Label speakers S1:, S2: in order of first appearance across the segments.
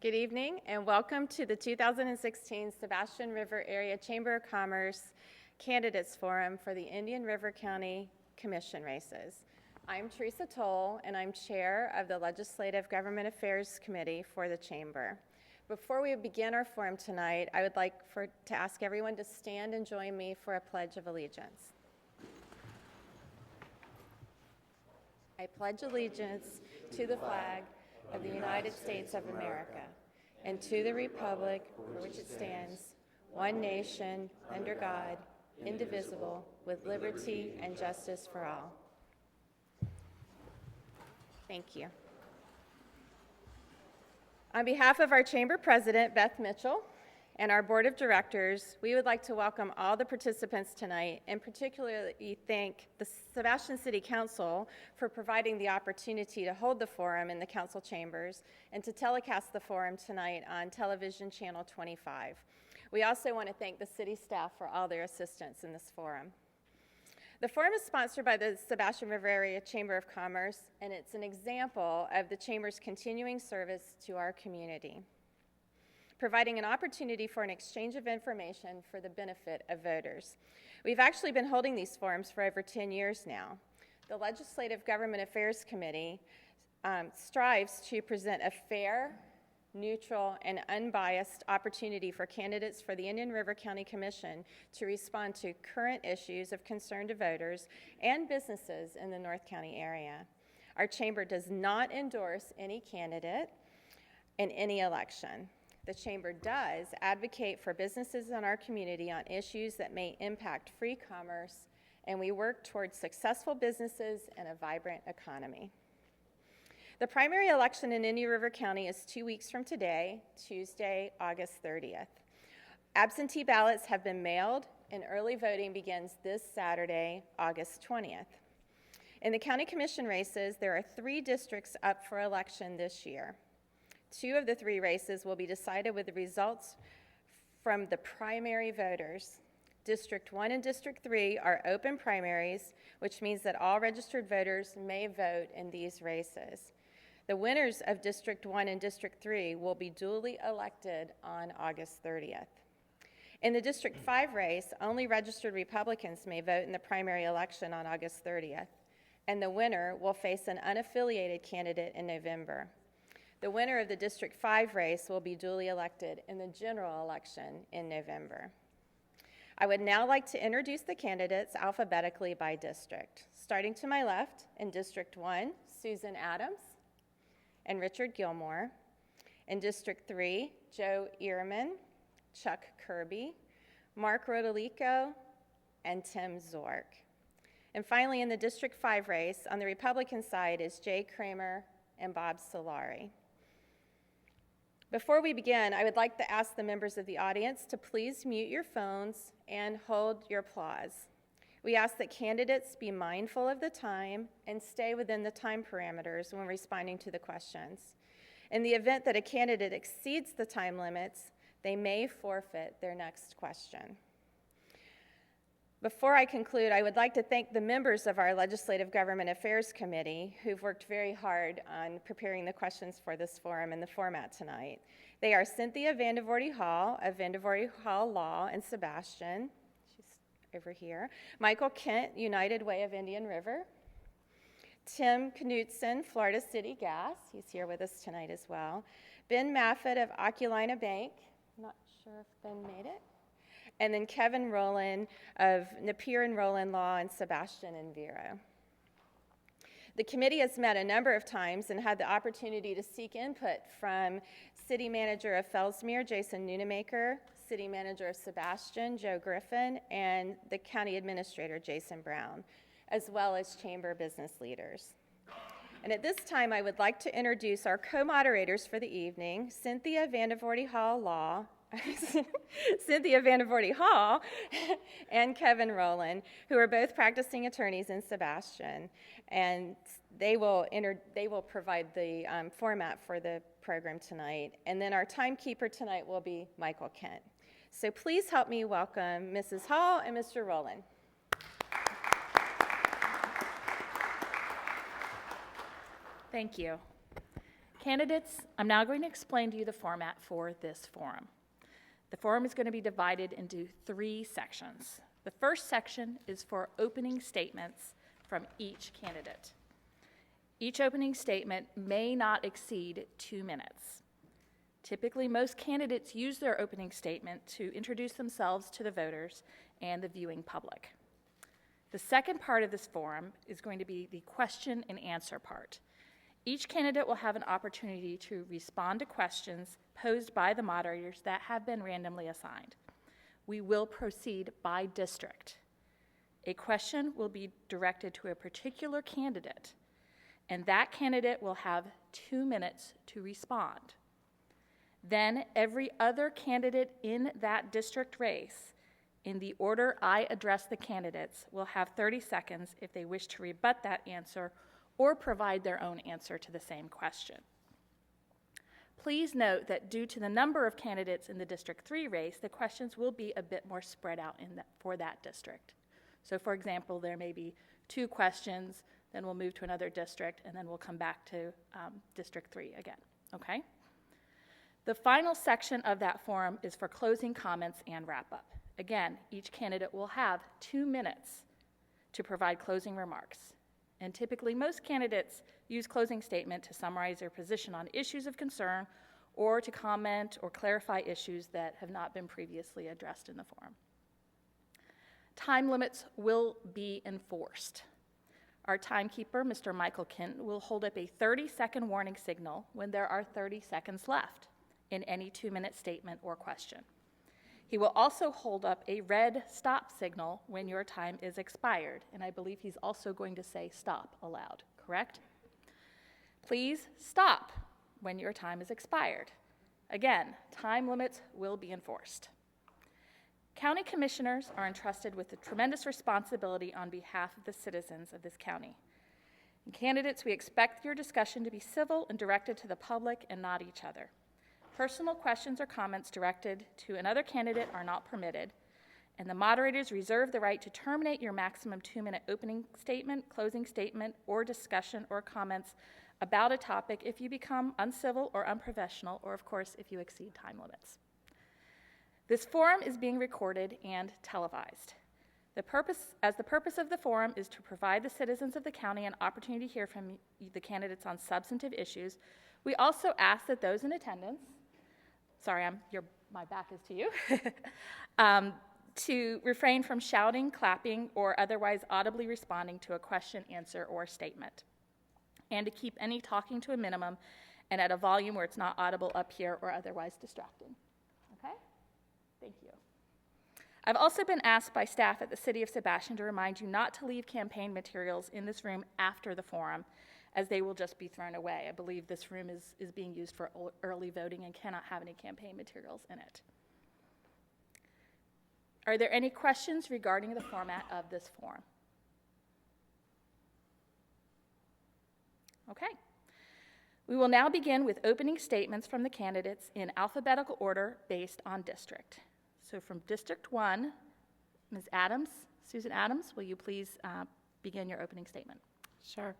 S1: Good evening and welcome to the 2016 Sebastian River Area Chamber of Commerce Candidates Forum for the Indian River County Commission races. I'm Teresa Toll and I'm chair of the Legislative Government Affairs Committee for the Chamber. Before we begin our forum tonight, I would like to ask everyone to stand and join me for a Pledge of Allegiance. I pledge allegiance to the flag of the United States of America, and to the republic for which it stands, one nation, under God, indivisible, with liberty and justice for all. Thank you. On behalf of our Chamber President, Beth Mitchell, and our Board of Directors, we would like to welcome all the participants tonight and particularly thank the Sebastian City Council for providing the opportunity to hold the forum in the council chambers and to telecast the forum tonight on television channel 25. We also want to thank the city staff for all their assistance in this forum. The forum is sponsored by the Sebastian River Area Chamber of Commerce, and it's an example of the Chamber's continuing service to our community, providing an opportunity for an exchange of information for the benefit of voters. We've actually been holding these forums for over 10 years now. The Legislative Government Affairs Committee strives to present a fair, neutral, and unbiased opportunity for candidates for the Indian River County Commission to respond to current issues of concern to voters and businesses in the North County area. Our chamber does not endorse any candidate in any election. The Chamber does advocate for businesses in our community on issues that may impact free commerce, and we work towards successful businesses and a vibrant economy. The primary election in Indian River County is 2 weeks from today, Tuesday, August 30th. Absentee ballots have been mailed, and early voting begins this Saturday, August 20th. In the county commission races, there are 3 districts up for election this year. 2 of the 3 races will be decided with the results from the primary voters. District 1 and District 3 are open primaries, which means that all registered voters may vote in these races. The winners of District 1 and District 3 will be duly elected on August 30th. In the District 5 race, only registered Republicans may vote in the primary election on August 30th, and the winner will face an unaffiliated candidate in November. The winner of the District 5 race will be duly elected in the general election in November. I would now like to introduce the candidates alphabetically by district. Starting to my left, in District 1, Susan Adams and Richard Gilmore. In District 3, Joe Ehrman, Chuck Kirby, Mark Rodolico, and Tim Zork. And finally, in the District 5 race, on the Republican side is Jay Kramer and Bob Solari. Before we begin, I would like to ask the members of the audience to please mute your phones and hold your applause. We ask that candidates be mindful of the time and stay within the time parameters when responding to the questions. In the event that a candidate exceeds the time limits, they may forfeit their next question. Before I conclude, I would like to thank the members of our Legislative Government Affairs Committee who've worked very hard on preparing the questions for this forum and the format tonight. They are Cynthia Vandevoorty Hall of Vandevoorty Hall Law in Sebastian. She's over here. Michael Kent, United Way of Indian River. Tim Knutson, Florida City Gas. He's here with us tonight as well. Ben Maffett of Oculina Bank. I'm not sure if Ben made it. And then Kevin Rowland of Napier and Rowland Law in Sebastian and Vero. The committee has met a number of times and had the opportunity to seek input from City Manager of Fellsmere, Jason Nunemaker, City Manager of Sebastian, Joe Griffin, and the County Administrator, Jason Brown, as well as Chamber business leaders. And at this time, I would like to introduce our co-moderators for the evening, Cynthia Vandevoorty Hall and Kevin Rowland, who are both practicing attorneys in Sebastian, and they will provide the format for the program tonight. And then our timekeeper tonight will be Michael Kent. So please help me welcome Mrs. Hall and Mr. Rowland.
S2: Thank you. Candidates, I'm now going to explain to you the format for this forum. The forum is going to be divided into 3 sections. The first section is for opening statements from each candidate. Each opening statement may not exceed 2 minutes. Typically, most candidates use their opening statement to introduce themselves to the voters and the viewing public. The second part of this forum is going to be the question and answer part. Each candidate will have an opportunity to respond to questions posed by the moderators that have been randomly assigned. We will proceed by district. A question will be directed to a particular candidate, and that candidate will have 2 minutes to respond. Then every other candidate in that district race, in the order I address the candidates, will have 30 seconds if they wish to rebut that answer or provide their own answer to the same question. Please note that due to the number of candidates in the District 3 race, the questions will be a bit more spread out for that district. So for example, there may be 2 questions, then we'll move to another district, and then we'll come back to District 3 again, okay? The final section of that forum is for closing comments and wrap-up. Again, each candidate will have 2 minutes to provide closing remarks. And typically, most candidates use closing statement to summarize their position on issues of concern or to comment or clarify issues that have not been previously addressed in the forum. Time limits will be enforced. Our timekeeper, Mr. Michael Kent, will hold up a 30-second warning signal when there are 30 seconds left in any 2-minute statement or question. He will also hold up a red stop signal when your time is expired, and I believe he's also going to say stop aloud, correct? Please stop when your time is expired. Again, time limits will be enforced. County commissioners are entrusted with a tremendous responsibility on behalf of the citizens of this county. And candidates, we expect your discussion to be civil and directed to the public and not each other. Personal questions or comments directed to another candidate are not permitted, and the moderators reserve the right to terminate your maximum 2-minute opening statement, closing statement, or discussion or comments about a topic if you become uncivil or unprofessional, or of course, if you exceed time limits. This forum is being recorded and televised. The purpose of the forum is to provide the citizens of the county an opportunity to hear from the candidates on substantive issues. We also ask that those in attendance, my back is to you, to refrain from shouting, clapping, or otherwise audibly responding to a question, answer, or statement, and to keep any talking to a minimum and at a volume where it's not audible up here or otherwise distracting. Okay? Thank you. I've also been asked by staff at the City of Sebastian to remind you not to leave campaign materials in this room after the forum, as they will just be thrown away. I believe this room is being used for early voting and cannot have any campaign materials in it. Are there any questions regarding the format of this forum? Okay. We will now begin with opening statements from the candidates in alphabetical order based on district. So from District 1, Ms. Adams, Susan Adams, will you please begin your opening statement?
S3: Sure.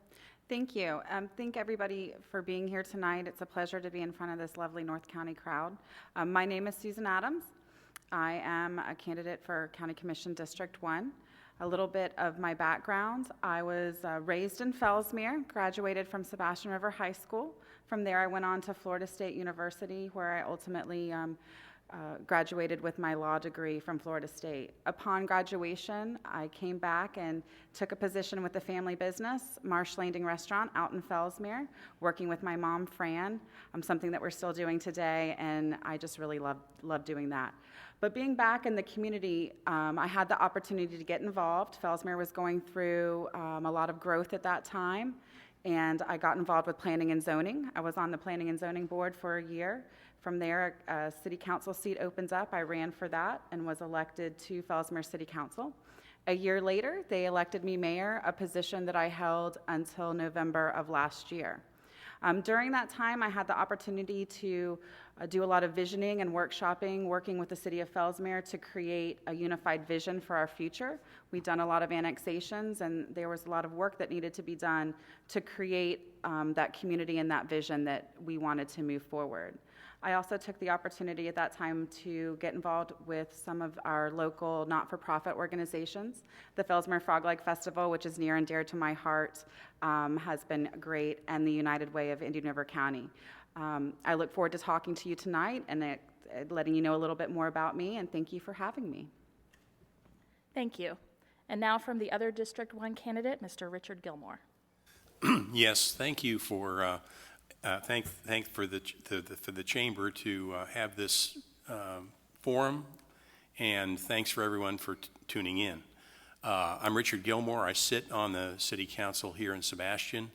S3: Thank you. Thank everybody for being here tonight. It's a pleasure to be in front of this lovely North County crowd. My name is Susan Adams. I am a candidate for County Commission District 1. A little bit of my background: I was raised in Fellsmere, graduated from Sebastian River High School. From there, I went on to Florida State University, where I ultimately graduated with my law degree from Florida State. Upon graduation, I came back and took a position with the family business, Marsh Landing Restaurant, out in Fellsmere, working with my mom, Fran, something that we're still doing today, and I just really love doing that. But being back in the community, I had the opportunity to get involved. Fellsmere was going through a lot of growth at that time, and I got involved with planning and zoning. I was on the planning and zoning board for a year. From there, a city council seat opens up. I ran for that and was elected to Fellsmere City Council. A year later, they elected me mayor, a position that I held until November of last year. During that time, I had the opportunity to do a lot of visioning and workshopping, working with the City of Fellsmere to create a unified vision for our future. We've done a lot of annexations, and there was a lot of work that needed to be done to create that community and that vision that we wanted to move forward. I also took the opportunity at that time to get involved with some of our local not-for-profit organizations. The Fellsmere Frog Leg Festival, which is near and dear to my heart, has been great, and the United Way of Indian River County. I look forward to talking to you tonight and letting you know a little bit more about me, and thank you for having me.
S2: Thank you. And now from the other District 1 candidate, Mr. Richard Gilmore.
S4: Yes, thank you for for the chamber to have this forum, and thanks for everyone for tuning in. I'm Richard Gilmore. I sit on the City Council here in Sebastian.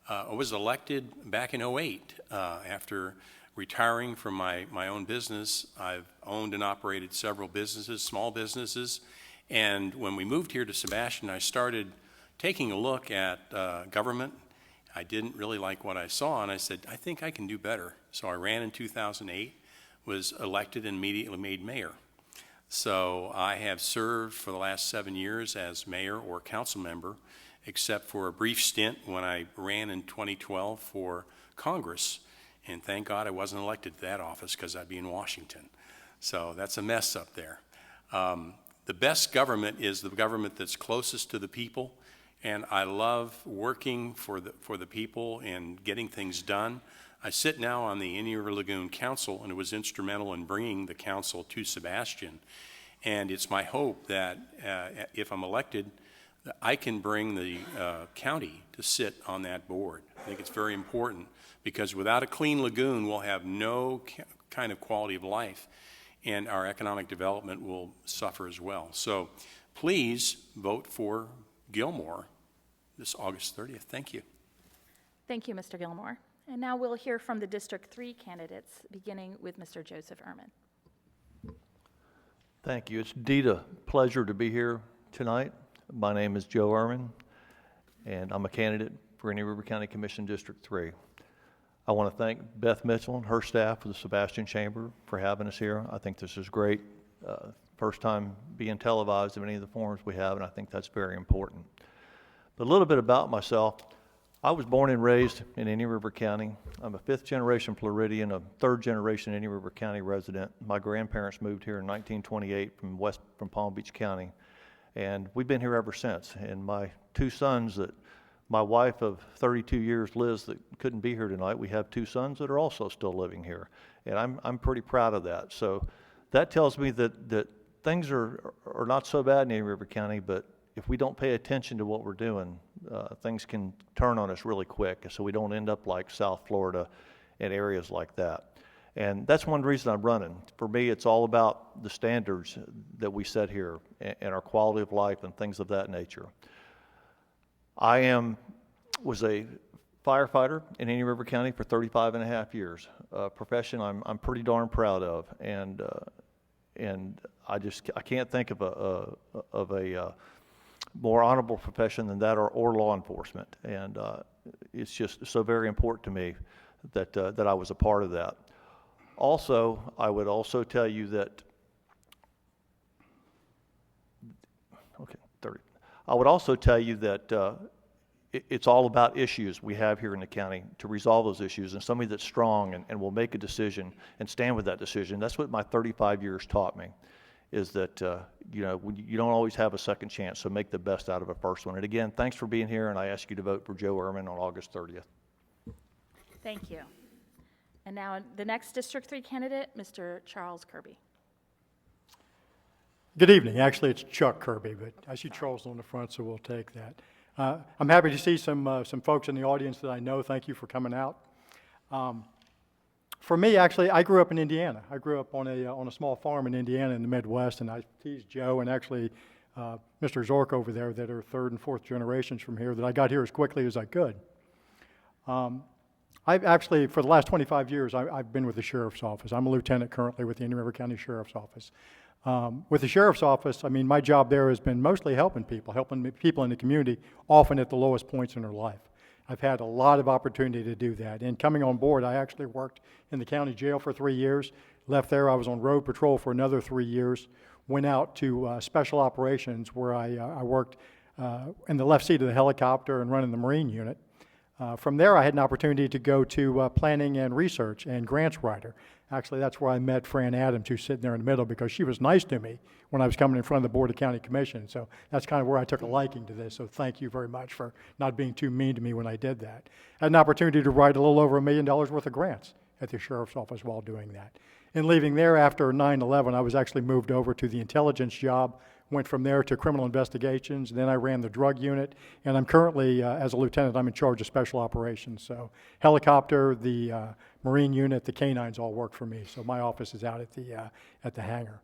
S4: I was elected back in '08 after retiring from my own business. I've owned and operated several businesses, small businesses, and when we moved here to Sebastian, I started taking a look at government. I didn't really like what I saw, and I said, I think I can do better. So I ran in 2008, was elected, and immediately made mayor. So I have served for the last 7 years as mayor or council member, except for a brief stint when I ran in 2012 for Congress. And thank God I wasn't elected to that office because I'd be in Washington. So that's a mess up there. The best government is the government that's closest to the people. And I love working for the people and getting things done. I sit now on the Indian River Lagoon Council, and it was instrumental in bringing the council to Sebastian. And it's my hope that if I'm elected, that I can bring the county to sit on that board. I think it's very important because without a clean lagoon, we'll have no kind of quality of life, and our economic development will suffer as well. So please vote for Gilmore this August 30th. Thank you.
S2: Thank you, Mr. Gilmore. And now we'll hear from the District 3 candidates, beginning with Mr. Joseph Ehrman.
S5: Thank you. It's indeed a pleasure to be here tonight. My name is Joe Ehrman, and I'm a candidate for Indian River County Commission District 3. I want to thank Beth Mitchell and her staff of the Sebastian Chamber for having us here. I think this is great. First time being televised of any of the forums we have, and I think that's very important. But a little bit about myself. I was born and raised in Indian River County. I'm a fifth-generation Floridian, a third-generation Indian River County resident. My grandparents moved here in 1928 from Palm Beach County, and we've been here ever since. And my two sons that my wife of 32 years, Liz, that couldn't be here tonight, we have two sons that are also still living here, and I'm pretty proud of that. So that tells me that things are not so bad in Indian River County, but if we don't pay attention to what we're doing, things can turn on us really quick, so we don't end up like South Florida and areas like that. And that's one reason I'm running. For me, it's all about the standards that we set here and our quality of life and things of that nature. I was a firefighter in Indian River County for 35 and a half years, a profession I'm pretty darn proud of, and I can't think of a more honorable profession than that, or law enforcement, and it's just so very important to me that I was a part of that. Also, I would also tell you that it's all about issues we have here in the county to resolve those issues, and somebody that's strong and will make a decision and stand with that decision. That's what my 35 years taught me, is that you don't always have a second chance, so make the best out of a first one. And again, thanks for being here, and I ask you to vote for Joe Ehrman on August 30th.
S2: Thank you. And now the next District 3 candidate, Mr. Charles Kirby.
S6: Good evening. Actually, it's Chuck Kirby, but I see Charles on the front, so we'll take that. I'm happy to see some folks in the audience that I know. Thank you for coming out. For me, actually, I grew up in Indiana. I grew up on a small farm in Indiana in the Midwest, and I teased Joe and actually Mr. Zork over there that are third and fourth generations from here, that I got here as quickly as I could. I've actually, for the last 25 years, I've been with the Sheriff's Office. I'm a lieutenant currently with the Indian River County Sheriff's Office. With the Sheriff's Office, I mean, my job there has been mostly helping people in the community, often at the lowest points in their life. I've had a lot of opportunity to do that. And coming on board, I actually worked in the county jail for 3 years. Left there, I was on road patrol for another 3 years. Went out to special operations where I worked in the left seat of the helicopter and running the Marine unit. From there, I had an opportunity to go to planning and research and grants writer. Actually, that's where I met Fran Adams, who's sitting there in the middle, because she was nice to me when I was coming in front of the Board of County Commission. So that's kind of where I took a liking to this. So thank you very much for not being too mean to me when I did that. I had an opportunity to write a little over $1 million worth of grants at the Sheriff's Office while doing that. And leaving there after 9/11, I was actually moved over to the intelligence job. Went from there to criminal investigations, then I ran the drug unit, and I'm currently, as a lieutenant, I'm in charge of special operations. So helicopter, the Marine unit, the canines all work for me. So my office is out at the hangar.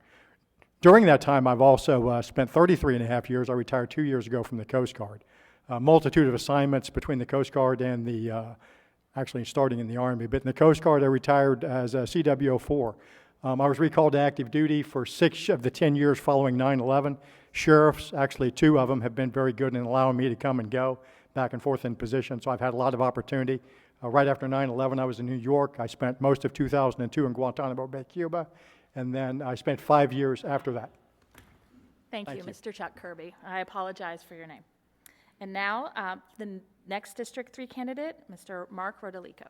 S6: During that time, I've also spent 33 and a half years. I retired 2 years ago from the Coast Guard. A multitude of assignments between the Coast Guard and actually starting in the Army. But in the Coast Guard, I retired as a CW04. I was recalled to active duty for 6 of the 10 years following 9/11. Sheriffs, actually 2 of them, have been very good in allowing me to come and go back and forth in position, so I've had a lot of opportunity. Right after 9/11, I was in New York. I spent most of 2002 in Guantanamo Bay, Cuba, and then I spent 5 years after that.
S2: Thank you, Mr. Chuck Kirby. I apologize for your name. And now, the next District 3 candidate, Mr. Mark Rodolico.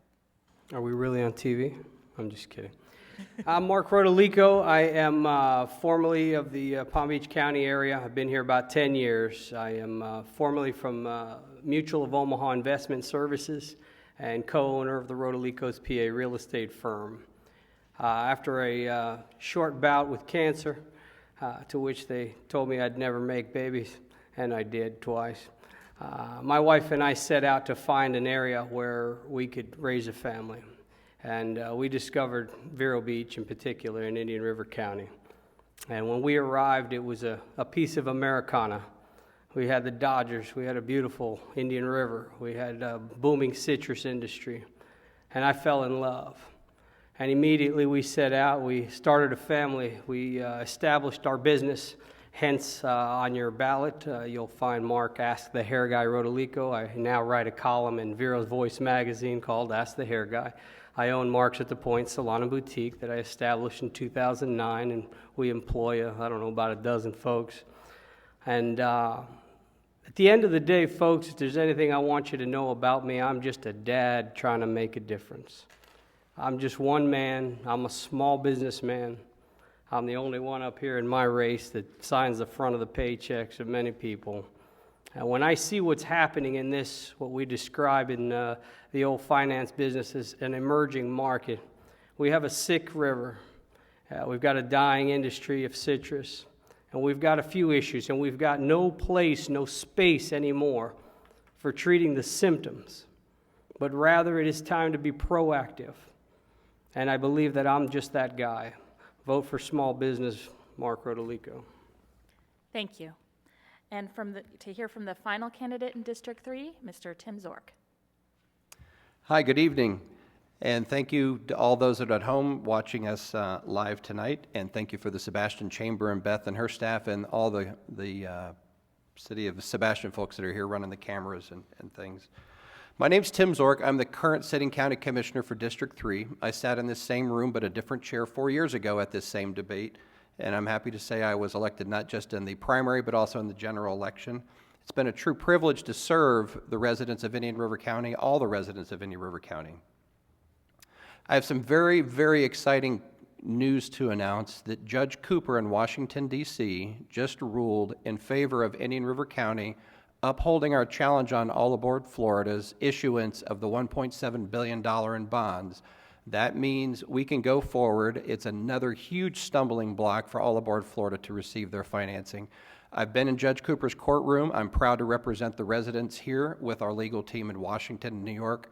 S7: Are we really on TV? I'm just kidding. I'm Mark Rodolico. I am formerly of the Palm Beach County area. I've been here about 10 years. I am formerly from Mutual of Omaha Investment Services and co-owner of the Rodolico's PA real estate firm. After a short bout with cancer, to which they told me I'd never make babies, and I did twice, my wife and I set out to find an area where we could raise a family. And we discovered Vero Beach in particular in Indian River County. And when we arrived, it was a piece of Americana. We had the Dodgers, we had a beautiful Indian River, we had a booming citrus industry, and I fell in love. And immediately we set out, we started a family, we established our business. Hence, on your ballot, you'll find Mark Ask the Hair Guy Rodolico. I now write a column in Vero's Voice magazine called Ask the Hair Guy. I own Mark's at the Point Salon and Boutique that I established in 2009, and we employ, about a dozen folks. And at the end of the day, folks, if there's anything I want you to know about me, I'm just a dad trying to make a difference. I'm just one man. I'm a small businessman. I'm the only one up here in my race that signs the front of the paychecks of many people. And when I see what's happening in this, what we describe in the old finance business as an emerging market, we have a sick river. We've got a dying industry of citrus. And we've got a few issues, and we've got no place, no space anymore for treating the symptoms. But rather, it is time to be proactive. And I believe that I'm just that guy. Vote for small business, Mark Rodolico.
S2: Thank you. And to hear from the final candidate in District 3, Mr. Tim Zork.
S8: Hi, good evening, and thank you to all those that are at home watching us live tonight, and thank you for the Sebastian Chamber and Beth and her staff and all the City of Sebastian folks that are here running the cameras and things. My name's Tim Zork. I'm the current sitting county commissioner for District 3. I sat in this same room but a different chair 4 years ago at this same debate. And I'm happy to say I was elected not just in the primary, but also in the general election. It's been a true privilege to serve the residents of Indian River County, all the residents of Indian River County. I have some very, very exciting news to announce that Judge Cooper in Washington, D.C. just ruled in favor of Indian River County, upholding our challenge on All Aboard Florida's issuance of the $1.7 billion in bonds. That means we can go forward. It's another huge stumbling block for All Aboard Florida to receive their financing. I've been in Judge Cooper's courtroom. I'm proud to represent the residents here with our legal team in Washington and New York.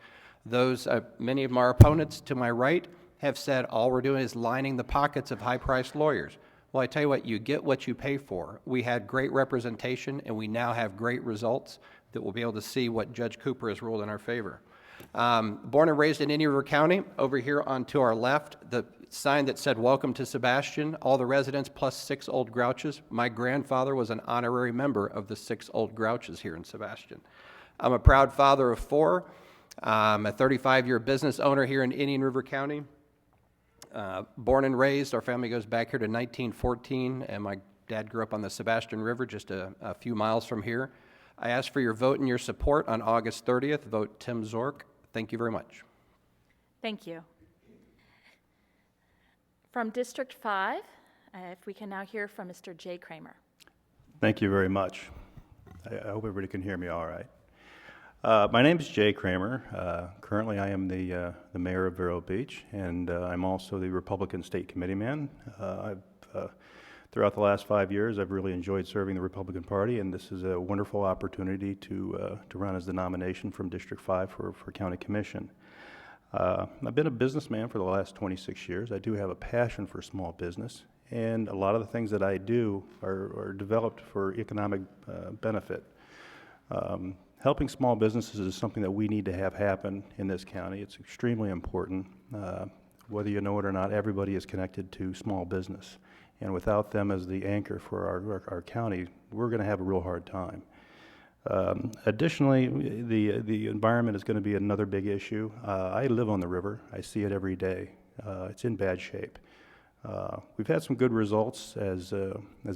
S8: Many of our opponents to my right have said all we're doing is lining the pockets of high-priced lawyers. Well, I tell you what, you get what you pay for. We had great representation, and we now have great results that we'll be able to see what Judge Cooper has ruled in our favor. Born and raised in Indian River County, over here on to our left, the sign that said, "Welcome to Sebastian," all the residents plus 6 old grouches. My grandfather was an honorary member of the 6 old grouches here in Sebastian. I'm a proud father of 4. I'm a 35-year business owner here in Indian River County. Born and raised, our family goes back here to 1914, and my dad grew up on the Sebastian River just a few miles from here. I ask for your vote and your support on August 30th. Vote Tim Zork. Thank you very much.
S2: Thank you. From District 5, if we can now hear from Mr. Jay Kramer.
S9: Thank you very much. I hope everybody can hear me all right. My name is Jay Kramer. Currently, I am the mayor of Vero Beach, and I'm also the Republican State Committeeman. Throughout the last 5 years, I've really enjoyed serving the Republican Party, and this is a wonderful opportunity to run as the nomination from District 5 for County Commission. I've been a businessman for the last 26 years. I do have a passion for small business, and a lot of the things that I do are developed for economic benefit. Helping small businesses is something that we need to have happen in this county. It's extremely important. Whether you know it or not, everybody is connected to small business. And without them as the anchor for our county, we're going to have a real hard time. Additionally, the environment is going to be another big issue. I live on the river. I see it every day. It's in bad shape. We've had some good results as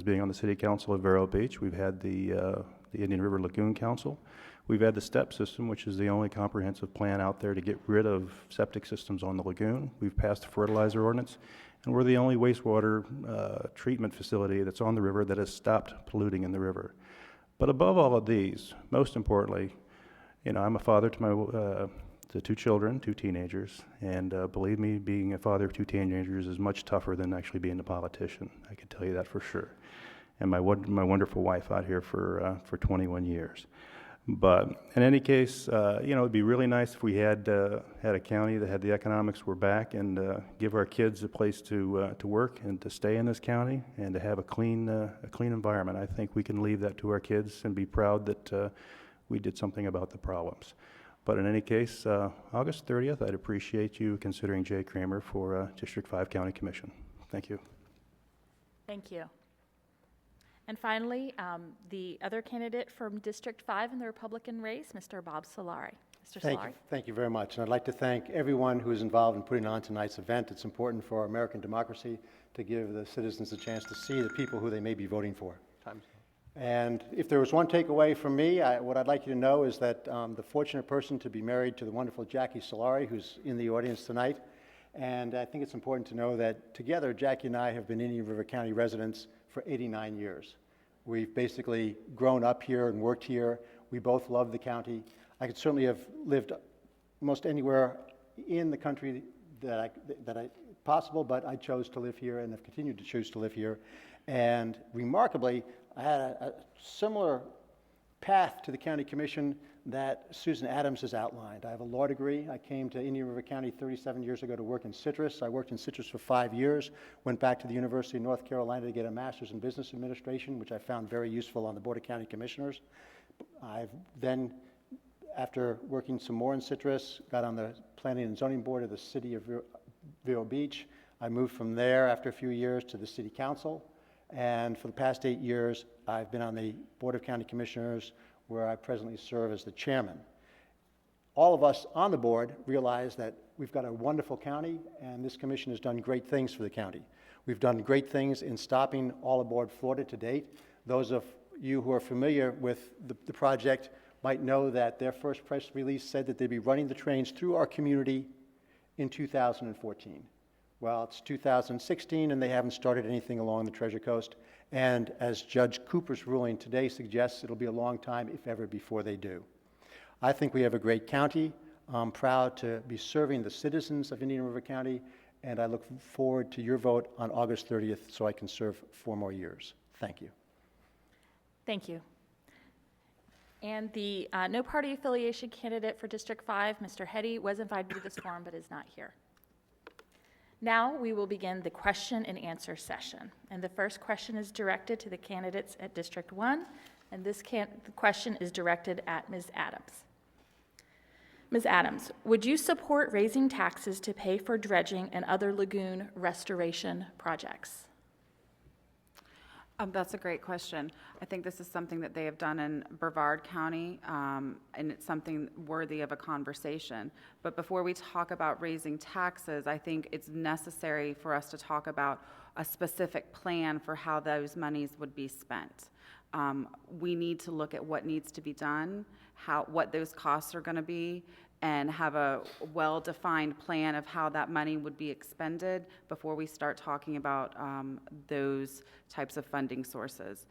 S9: being on the City Council of Vero Beach. We've had the Indian River Lagoon Council. We've had the STEP system, which is the only comprehensive plan out there to get rid of septic systems on the lagoon. We've passed a fertilizer ordinance, and we're the only wastewater treatment facility that's on the river that has stopped polluting in the river. But above all of these, most importantly, I'm a father to 2 children, 2 teenagers, and believe me, being a father of 2 teenagers is much tougher than actually being a politician. I can tell you that for sure. And my wonderful wife out here for 21 years. But in any case, it'd be really nice if we had a county that had the economics were back and give our kids a place to work and to stay in this county and to have a clean environment. I think we can leave that to our kids and be proud that we did something about the problems. But in any case, August 30th, I'd appreciate you considering Jay Kramer for District 5 County Commission. Thank you.
S2: Thank you. And finally, the other candidate from District 5 in the Republican race, Mr. Bob Solari. Mr. Solari.
S10: Thank you very much. And I'd like to thank everyone who is involved in putting on tonight's event. It's important for our American democracy to give the citizens a chance to see the people who they may be voting for. And if there was one takeaway from me, what I'd like you to know is that the fortunate person to be married to the wonderful Jackie Solari, who's in the audience tonight. And I think it's important to know that together, Jackie and I have been Indian River County residents for 89 years. We've basically grown up here and worked here. We both love the county. I could certainly have lived most anywhere in the country that I possible, but I chose to live here and have continued to choose to live here. And remarkably, I had a similar path to the county commission that Susan Adams has outlined. I have a law degree. I came to Indian River County 37 years ago to work in citrus. I worked in citrus for 5 years, went back to the University of North Carolina to get a master's in business administration, which I found very useful on the Board of County Commissioners. I've then, after working some more in citrus, got on the Planning and Zoning Board of the City of Vero Beach. I moved from there after a few years to the City Council. And for the past 8 years, I've been on the Board of County Commissioners, where I presently serve as the chairman. All of us on the board realize that we've got a wonderful county, and this commission has done great things for the county. We've done great things in stopping all aboard Florida to date. Those of you who are familiar with the project might know that their first press release said that they'd be running the trains through our community in 2014. Well, it's 2016, and they haven't started anything along the Treasure Coast. And as Judge Cooper's ruling today suggests, it'll be a long time, if ever, before they do. I think we have a great county. I'm proud to be serving the citizens of Indian River County, and I look forward to your vote on August 30th so I can serve 4 more years. Thank you.
S2: Thank you. And the no party affiliation candidate for District 5, Mr. Hetty, was invited to this forum but is not here. Now we will begin the question and answer session. And the first question is directed to the candidates at District 1, and this question is directed at Ms. Adams. Ms. Adams, would you support raising taxes to pay for dredging and other lagoon restoration projects?
S3: That's a great question. I think this is something that they have done in Brevard County, and it's something worthy of a conversation. But before we talk about raising taxes, I think it's necessary for us to talk about a specific plan for how those monies would be spent. We need to look at what needs to be done, what those costs are going to be, and have a well-defined plan of how that money would be expended before we start talking about those types of funding sources.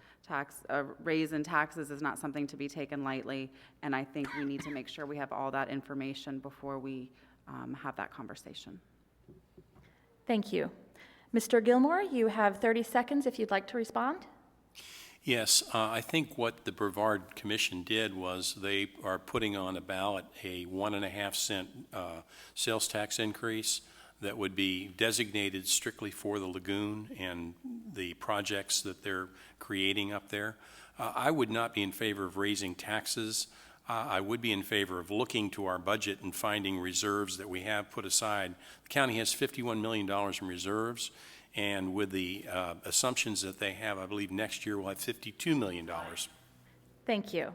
S3: Raise in taxes is not something to be taken lightly, and I think we need to make sure we have all that information before we have that conversation.
S2: Thank you. Mr. Gilmore, you have 30 seconds if you'd like to respond.
S4: Yes, I think what the Brevard Commission did was they are putting on a ballot a 1.5 cent sales tax increase that would be designated strictly for the lagoon and the projects that they're creating up there. I would not be in favor of raising taxes. I would be in favor of looking to our budget and finding reserves that we have put aside. The county has $51 million in reserves. And with the assumptions that they have, I believe next year we'll have $52 million.
S2: Thank you.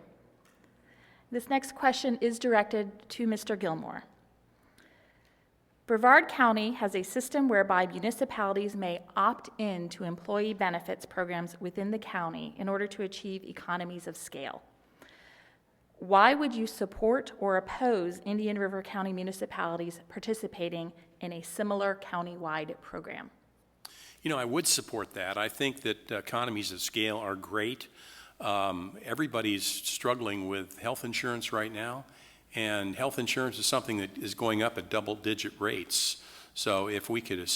S2: This next question is directed to Mr. Gilmore. Brevard County has a system whereby municipalities may opt in to employee benefits programs within the county in order to achieve economies of scale. Why would you support or oppose Indian River County municipalities participating in a similar countywide program?
S4: You know, I would support that. I think that economies of scale are great. Everybody's struggling with health insurance right now, and health insurance is something that is going up at double-digit rates. So if we could,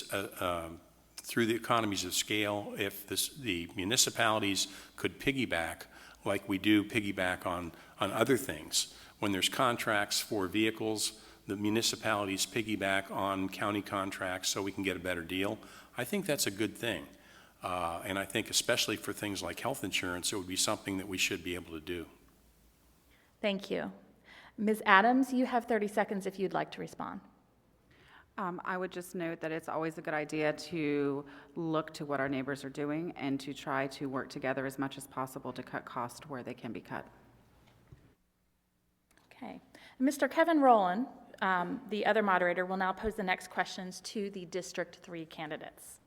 S4: through the economies of scale, if the municipalities could piggyback like we do piggyback on other things. When there's contracts for vehicles, the municipalities piggyback on county contracts so we can get a better deal. I think that's a good thing. And I think especially for things like health insurance, it would be something that we should be able to do.
S2: Thank you. Ms. Adams, you have 30 seconds if you'd like to respond.
S3: I would just note that it's always a good idea to look to what our neighbors are doing and to try to work together as much as possible to cut costs where they can be cut.
S2: Okay. Mr. Kevin Rowland, the other moderator, will now pose the next questions to the District 3 candidates.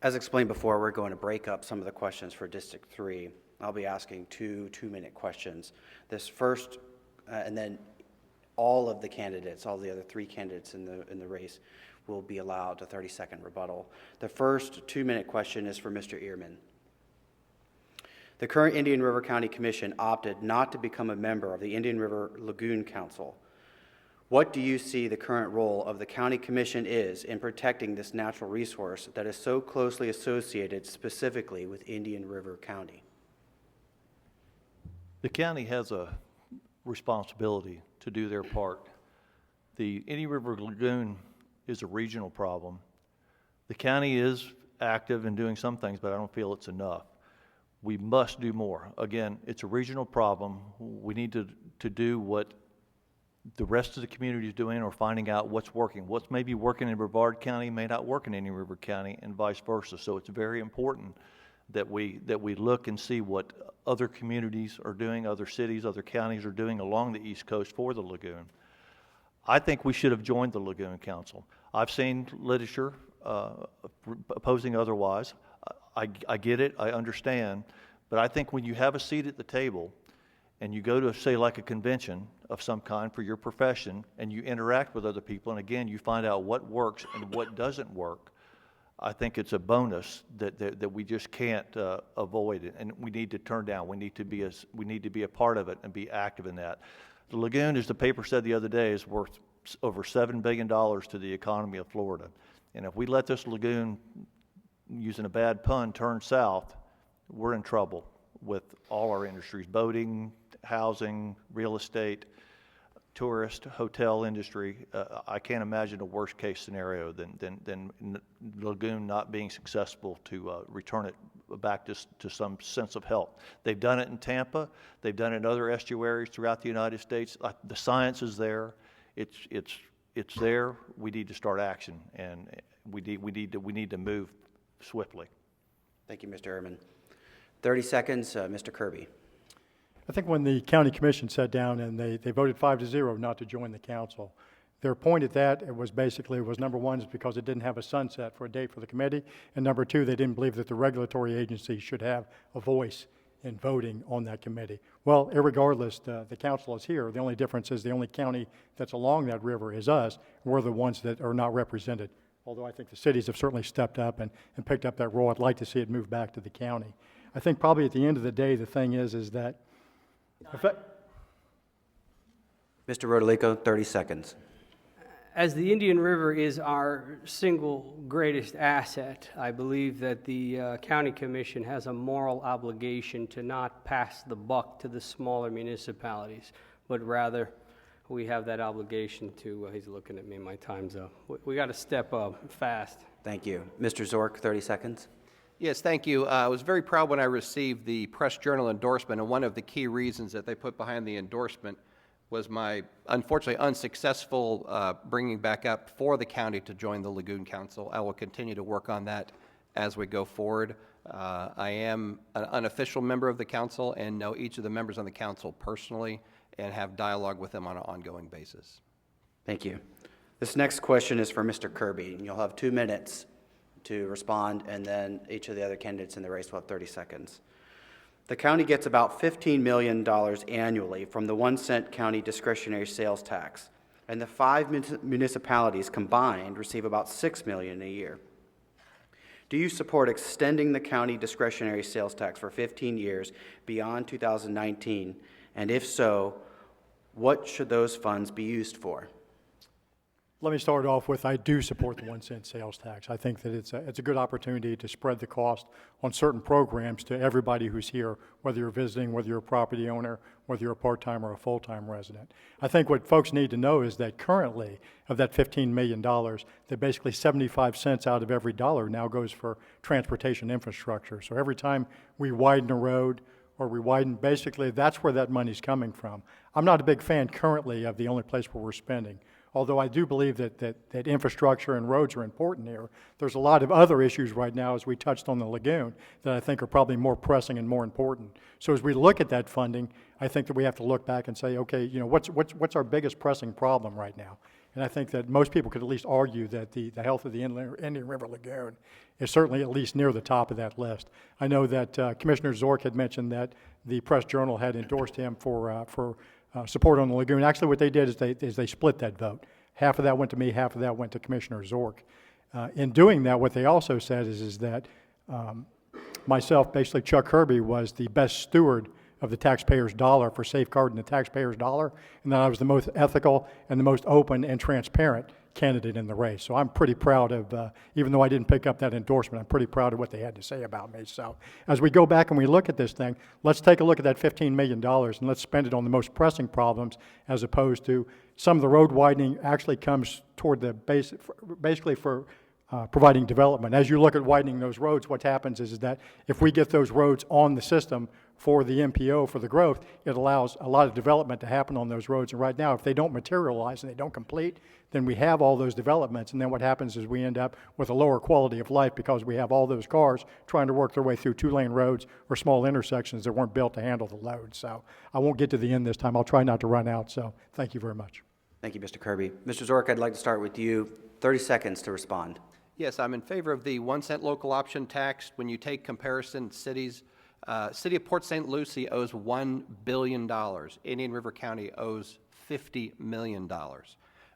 S11: As explained before, we're going to break up some of the questions for District 3. I'll be asking two-minute questions. This first, and then all of the candidates, all the other three candidates in the race, will be allowed a 30-second rebuttal. The first 2-minute question is for Mr. Ehrman. The current Indian River County Commission opted not to become a member of the Indian River Lagoon Council. What do you see the current role of the County Commission is in protecting this natural resource that is so closely associated specifically with Indian River County?
S5: The county has a responsibility to do their part. The Indian River Lagoon is a regional problem. The county is active in doing some things, but I don't feel it's enough. We must do more. Again, it's a regional problem. We need to do what the rest of the community is doing or finding out what's working. What's maybe working in Brevard County may not work in Indian River County and vice versa. So it's very important that we look and see what other communities are doing, other cities, other counties are doing along the East Coast for the lagoon. I think we should have joined the Lagoon Council. I've seen literature opposing otherwise. I get it, I understand, but I think when you have a seat at the table and you go to, say, like a convention of some kind for your profession, and you interact with other people, and again, you find out what works and what doesn't work, I think it's a bonus that we just can't avoid it, and we need to turn down. We need to be a part of it and be active in that. The lagoon, as the paper said the other day, is worth over $7 billion to the economy of Florida. And if we let this lagoon, using a bad pun, turn south, we're in trouble with all our industries, boating, housing, real estate, tourist, hotel industry. I can't imagine a worst case scenario than Lagoon not being successful to return it back to some sense of health. They've done it in Tampa. They've done it in other estuaries throughout the United States. The science is there. it's there. We need to start action, and we need to move swiftly.
S11: Thank you, Mr. Ehrman. 30 seconds, Mr. Kirby.
S6: I think when the county commission sat down and they voted 5-0 not to join the council, their point at that was number one is because it didn't have a sunset for a date for the committee, and number two, they didn't believe that the regulatory agency should have a voice in voting on that committee. Well, irregardless, the council is here. The only difference is the only county that's along that river is us. We're the ones that are not represented. Although I think the cities have certainly stepped up and picked up that role. I'd like to see it move back to the county. I think probably at the end of the day, the thing is that
S11: Mr. Rodolico, 30 seconds.
S7: As the Indian River is our single greatest asset, I believe that the county commission has a moral obligation to not pass the buck to the smaller municipalities, but rather we have that obligation to, he's looking at me, my time's up. We got to step up fast.
S11: Thank you. Mr. Zork, 30 seconds.
S8: Yes, thank you. I was very proud when I received the Press Journal endorsement, and one of the key reasons that they put behind the endorsement was my, unfortunately, unsuccessful bringing back up for the county to join the Lagoon Council. I will continue to work on that as we go forward. I am an unofficial member of the council and know each of the members on the council personally and have dialogue with them on an ongoing basis.
S11: Thank you. This next question is for Mr. Kirby, and you'll have 2 minutes to respond, and then each of the other candidates in the race will have 30 seconds. The county gets about $15 million annually from the 1-cent county discretionary sales tax, and the 5 municipalities combined receive about $6 million a year. Do you support extending the county discretionary sales tax for 15 years beyond 2019? And if so, what should those funds be used for?
S6: Let me start off with, I do support the 1-cent sales tax. I think that it's a good opportunity to spread the cost on certain programs to everybody who's here, whether you're visiting, whether you're a property owner, whether you're a part-time or a full-time resident. I think what folks need to know is that currently, of that $15 million, that basically 75 cents out of every dollar now goes for transportation infrastructure. So every time we widen a road, or we widen, basically that's where that money's coming from. I'm not a big fan currently of the only place where we're spending. Although I do believe that infrastructure and roads are important here, there's a lot of other issues right now, as we touched on the lagoon, that I think are probably more pressing and more important. So as we look at that funding, I think that we have to look back and say, okay, you know, what's our biggest pressing problem right now? And I think that most people could at least argue that the health of the Indian River Lagoon is certainly at least near the top of that list. I know that Commissioner Zork had mentioned that the Press Journal had endorsed him for support on the lagoon. Actually, what they did is they split that vote. Half of that went to me, half of that went to Commissioner Zork. In doing that, what they also said is that myself, basically Chuck Kirby, was the best steward of the taxpayer's dollar for safeguarding the taxpayer's dollar, and that I was the most ethical and the most open and transparent candidate in the race. So I'm pretty proud of, even though I didn't pick up that endorsement, I'm pretty proud of what they had to say about me. So as we go back and we look at this thing, let's take a look at that $15 million and let's spend it on the most pressing problems, as opposed to some of the road widening actually comes toward the basically for providing development. As you look at widening those roads, what happens is that if we get those roads on the system for the MPO, for the growth, it allows a lot of development to happen on those roads. And right now, if they don't materialize and they don't complete, then we have all those developments. And then what happens is we end up with a lower quality of life because we have all those cars trying to work their way through 2-lane roads or small intersections that weren't built to handle the load. So I won't get to the end this time. I'll try not to run out. So thank you very much.
S11: Thank you, Mr. Kirby. Mr. Zork, I'd like to start with you. 30 seconds to respond.
S8: Yes, I'm in favor of the 1-cent local option tax. When you take comparison cities, City of Port St. Lucie owes $1 billion. Indian River County owes $50 million.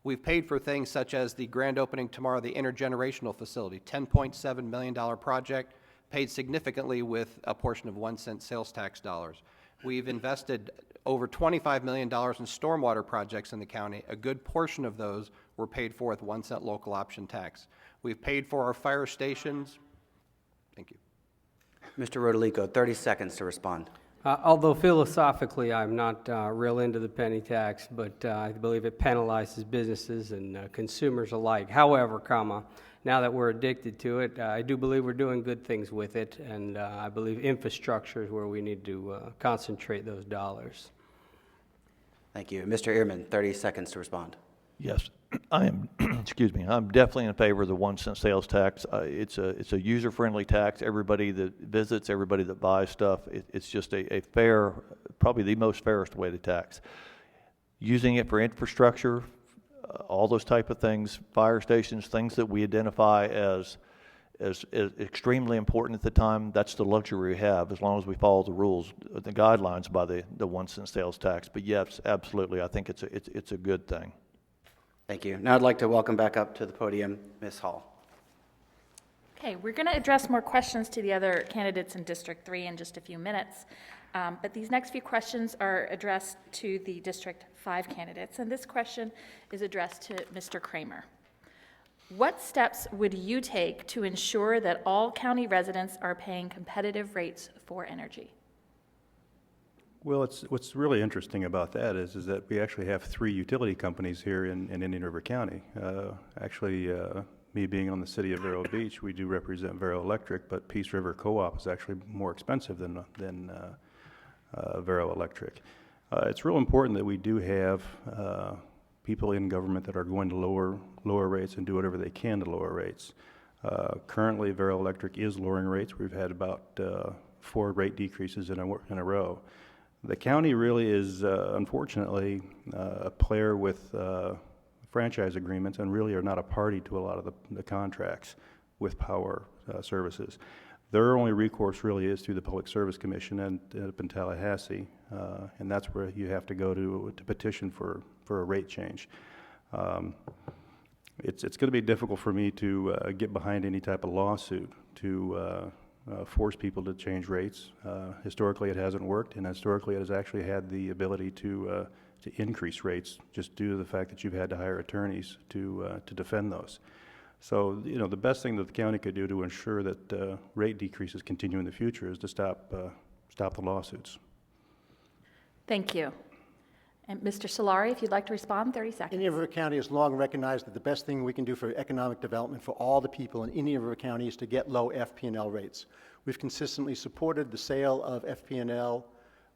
S8: We've paid for things such as the grand opening tomorrow, the intergenerational facility, $10.7 million project, paid significantly with a portion of 1-cent sales tax dollars. We've invested over $25 million in stormwater projects in the county. A good portion of those were paid for with 1-cent local option tax. We've paid for our fire stations. Thank you.
S11: Mr. Rodolico, 30 seconds to respond.
S7: Although philosophically I'm not real into the penny tax, but I believe it penalizes businesses and consumers alike. However, now that we're addicted to it, I do believe we're doing good things with it, and I believe infrastructure is where we need to concentrate those dollars.
S11: Thank you. Mr. Ehrman, 30 seconds to respond.
S5: Yes, I am, excuse me, I'm definitely in favor of the 1 cent sales tax. It's a user-friendly tax. Everybody that visits, everybody that buys stuff, it's just a fair, probably the most fairest way to tax. Using it for infrastructure, all those type of things, fire stations, things that we identify as extremely important at the time, that's the luxury we have, as long as we follow the rules, the guidelines by the 1 cent sales tax. But yes, absolutely, I think it's a good thing.
S11: Thank you. Now I'd like to welcome back up to the podium Ms. Hall.
S2: Okay, we're going to address more questions to the other candidates in District 3 in just a few minutes. But these next few questions are addressed to the District 5 candidates, and this question is addressed to Mr. Kramer. What steps would you take to ensure that all county residents are paying competitive rates for energy?
S9: Well, what's really interesting about that is that we actually have 3 utility companies here in Indian River County. Me being on the city of Vero Beach, we do represent Vero Electric, but Peace River Co-op is actually more expensive than Vero Electric. It's real important that we do have people in government that are going to lower rates and do whatever they can to lower rates. Currently, Vero Electric is lowering rates. We've had about 4 rate decreases in a row. The county really is, unfortunately, a player with franchise agreements and really are not a party to a lot of the contracts with power services. Their only recourse really is through the Public Service Commission and up in Tallahassee, and that's where you have to go to petition for a rate change. It's going to be difficult for me to get behind any type of lawsuit to force people to change rates. Historically, it hasn't worked, and historically, it has actually had the ability to increase rates just due to the fact that you've had to hire attorneys to defend those. So, the best thing that the county could do to ensure that rate decreases continue in the future is to stop the lawsuits.
S2: Thank you. And Mr. Solari, if you'd like to respond, 30 seconds.
S10: Indian River County has long recognized that the best thing we can do for economic development for all the people in Indian River County is to get low FP&L rates. We've consistently supported the sale of FP&L,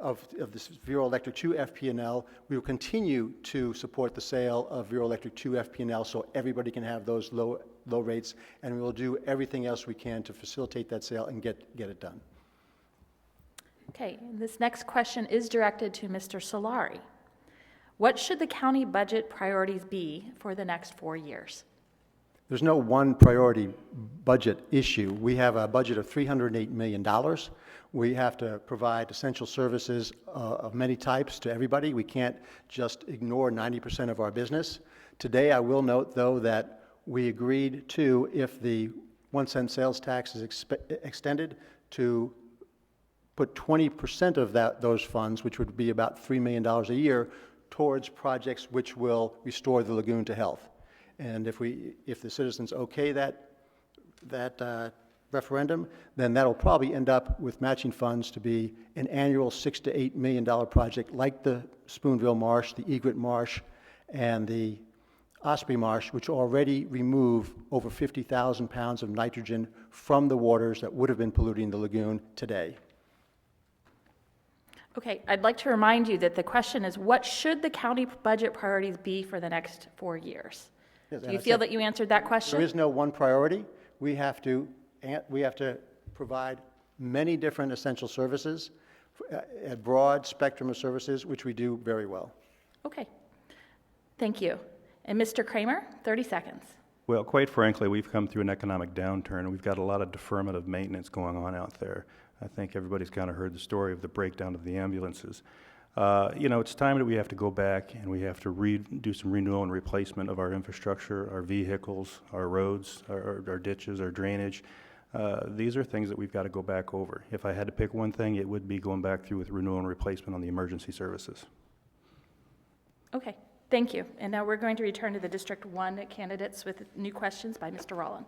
S10: of this Vero Electric 2 FP&L. We will continue to support the sale of Vero Electric 2 FP&L so everybody can have those low rates, and we will do everything else we can to facilitate that sale and get it done.
S2: Okay, this next question is directed to Mr. Solari. What should the county budget priorities be for the next 4 years?
S10: There's no one priority budget issue. We have a budget of $308 million. We have to provide essential services of many types to everybody. We can't just ignore 90% of our business. Today, I will note, though, that we agreed to, if the 1 cent sales tax is extended, to put 20% of those funds, which would be about $3 million a year, towards projects which will restore the lagoon to health. And if the citizens okay that referendum, then that'll probably end up with matching funds to be an annual $6 to $8 million project like the Spoonville Marsh, the Egret Marsh, and the Osprey Marsh, which already remove over 50,000 pounds of nitrogen from the waters that would have been polluting the lagoon today.
S2: Okay, I'd like to remind you that the question is, what should the county budget priorities be for the next 4 years?
S10: Yes,
S2: Do you feel that you answered that question?
S10: There is no one priority. We have to provide many different essential services, a broad spectrum of services, which we do very well.
S2: Okay, thank you. And Mr. Kramer, 30 seconds.
S9: Well, quite frankly, we've come through an economic downturn, and we've got a lot of deferment of maintenance going on out there. I think everybody's kind of heard the story of the breakdown of the ambulances. It's time that we have to go back and we have to do some renewal and replacement of our infrastructure, our vehicles, our roads, our ditches, our drainage. These are things that we've got to go back over. If I had to pick one thing, it would be going back through with renewal and replacement on the emergency services.
S2: Okay, thank you. And now we're going to return to the District 1 candidates with new questions by Mr. Rowland.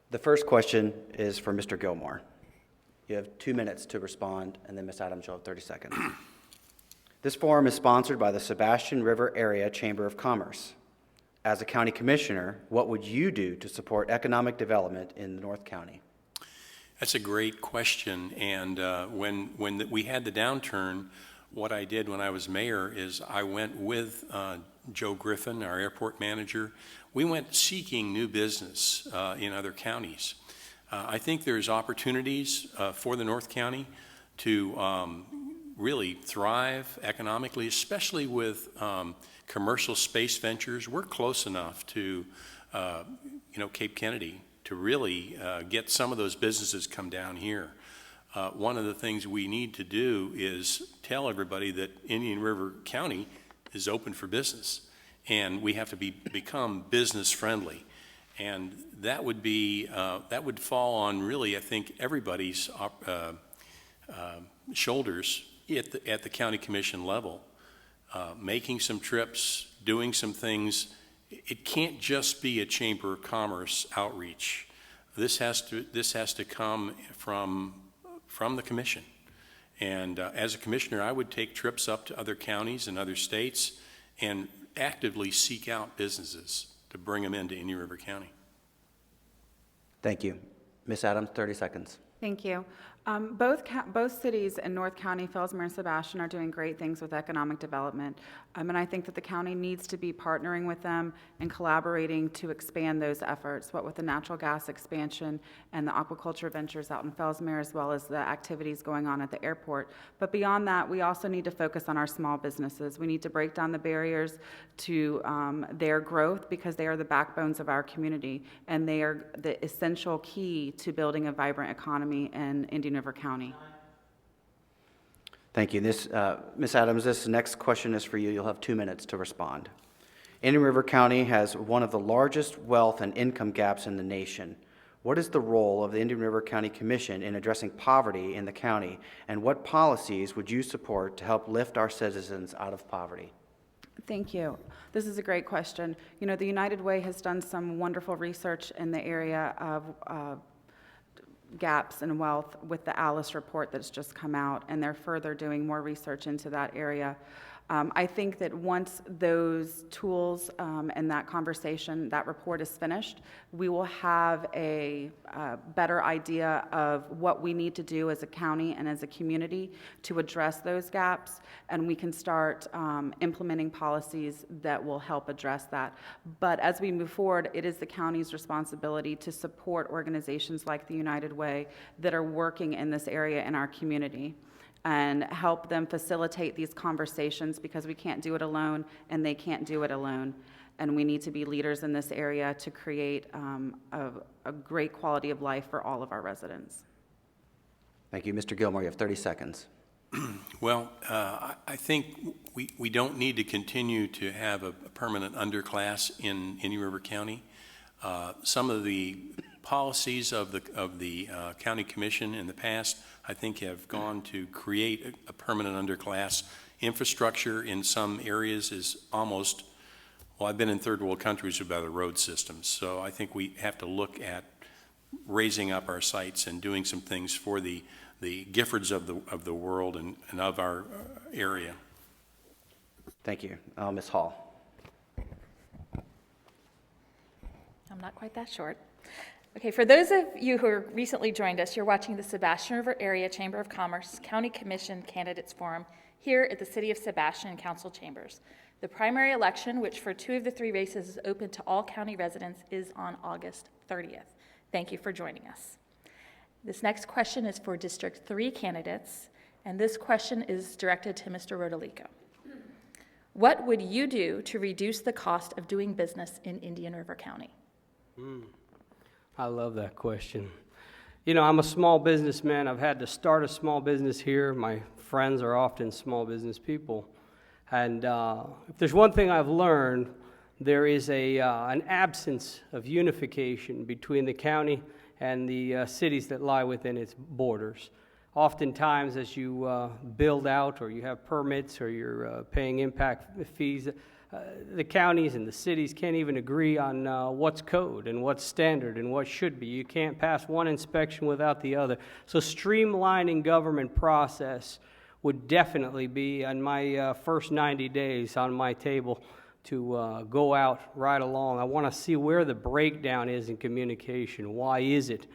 S11: The first question is for Mr. Gilmore. You have 2 minutes to respond, and then Ms. Adams, you'll have 30 seconds. This forum is sponsored by the Sebastian River Area Chamber of Commerce. As a county commissioner, what would you do to support economic development in North County?
S4: That's a great question. And we had the downturn, what I did when I was mayor is I went with Joe Griffin, our airport manager. We went seeking new business in other counties. I think there's opportunities for the North County to really thrive economically, especially with commercial space ventures. We're close enough to, Cape Kennedy to really get some of those businesses come down here. One of the things we need to do is tell everybody that Indian River County is open for business, and we have to become business friendly. And that would fall on really, I think, everybody's shoulders at the county commission level, making some trips, doing some things. It can't just be a Chamber of Commerce outreach. This has to come from the commission. And as a commissioner, I would take trips up to other counties and other states and actively seek out businesses to bring them into Indian River County.
S11: Thank you. Ms. Adams, 30 seconds.
S3: Thank you. Both cities in North County, Fellsmere and Sebastian, are doing great things with economic development. And I think that the county needs to be partnering with them and collaborating to expand those efforts, what with the natural gas expansion and the aquaculture ventures out in Fellsmere, as well as the activities going on at the airport. But beyond that, we also need to focus on our small businesses. We need to break down the barriers to their growth, because they are the backbones of our community, and they are the essential key to building a vibrant economy in Indian River County.
S11: Thank you. Ms. Adams, this next question is for you. You'll have 2 minutes to respond. Indian River County has one of the largest wealth and income gaps in the nation. What is the role of the Indian River County Commission in addressing poverty in the county, and what policies would you support to help lift our citizens out of poverty?
S3: Thank you. This is a great question. The United Way has done some wonderful research in the area of gaps in wealth with the Alice report that's just come out, and they're further doing more research into that area. I think that once those tools and that conversation, that report is finished, we will have a better idea of what we need to do as a county and as a community to address those gaps, and we can start implementing policies that will help address that. But as we move forward, it is the county's responsibility to support organizations like the United Way that are working in this area in our community, and help them facilitate these conversations, because we can't do it alone and they can't do it alone. And we need to be leaders in this area to create a great quality of life for all of our residents.
S11: Thank you. Mr. Gilmore, you have 30 seconds.
S4: Well, I think we don't need to continue to have a permanent underclass in Indian River County. Some of the policies of the county commission in the past, I think, have gone to create a permanent underclass. Infrastructure in some areas is almost, well, I've been in third world countries about the road systems, so I think we have to look at raising up our sites and doing some things for the Giffords of the world and of our area.
S11: Thank you. Ms. Hall.
S2: I'm not quite that short. Okay, for those of you who recently joined us, you're watching the Sebastian River Area Chamber of Commerce County Commission Candidates Forum here at the City of Sebastian Council Chambers. The primary election, which for 2 of the 3 races is open to all county residents, is on August 30th. Thank you for joining us. This next question is for District 3 candidates, and this question is directed to Mr. Rodolico. What would you do to reduce the cost of doing business in Indian River County?
S7: I love that question. I'm a small businessman. I've had to start a small business here. My friends are often small business people. And if there's one thing I've learned, there is an absence of unification between the county and the cities that lie within its borders. Oftentimes, as you build out, or you have permits, or you're paying impact fees, the counties and the cities can't even agree on what's code and what's standard and what should be. You can't pass one inspection without the other. So streamlining government process would definitely be on my first 90 days on my table to go out right along. I want to see where the breakdown is in communication. Why is it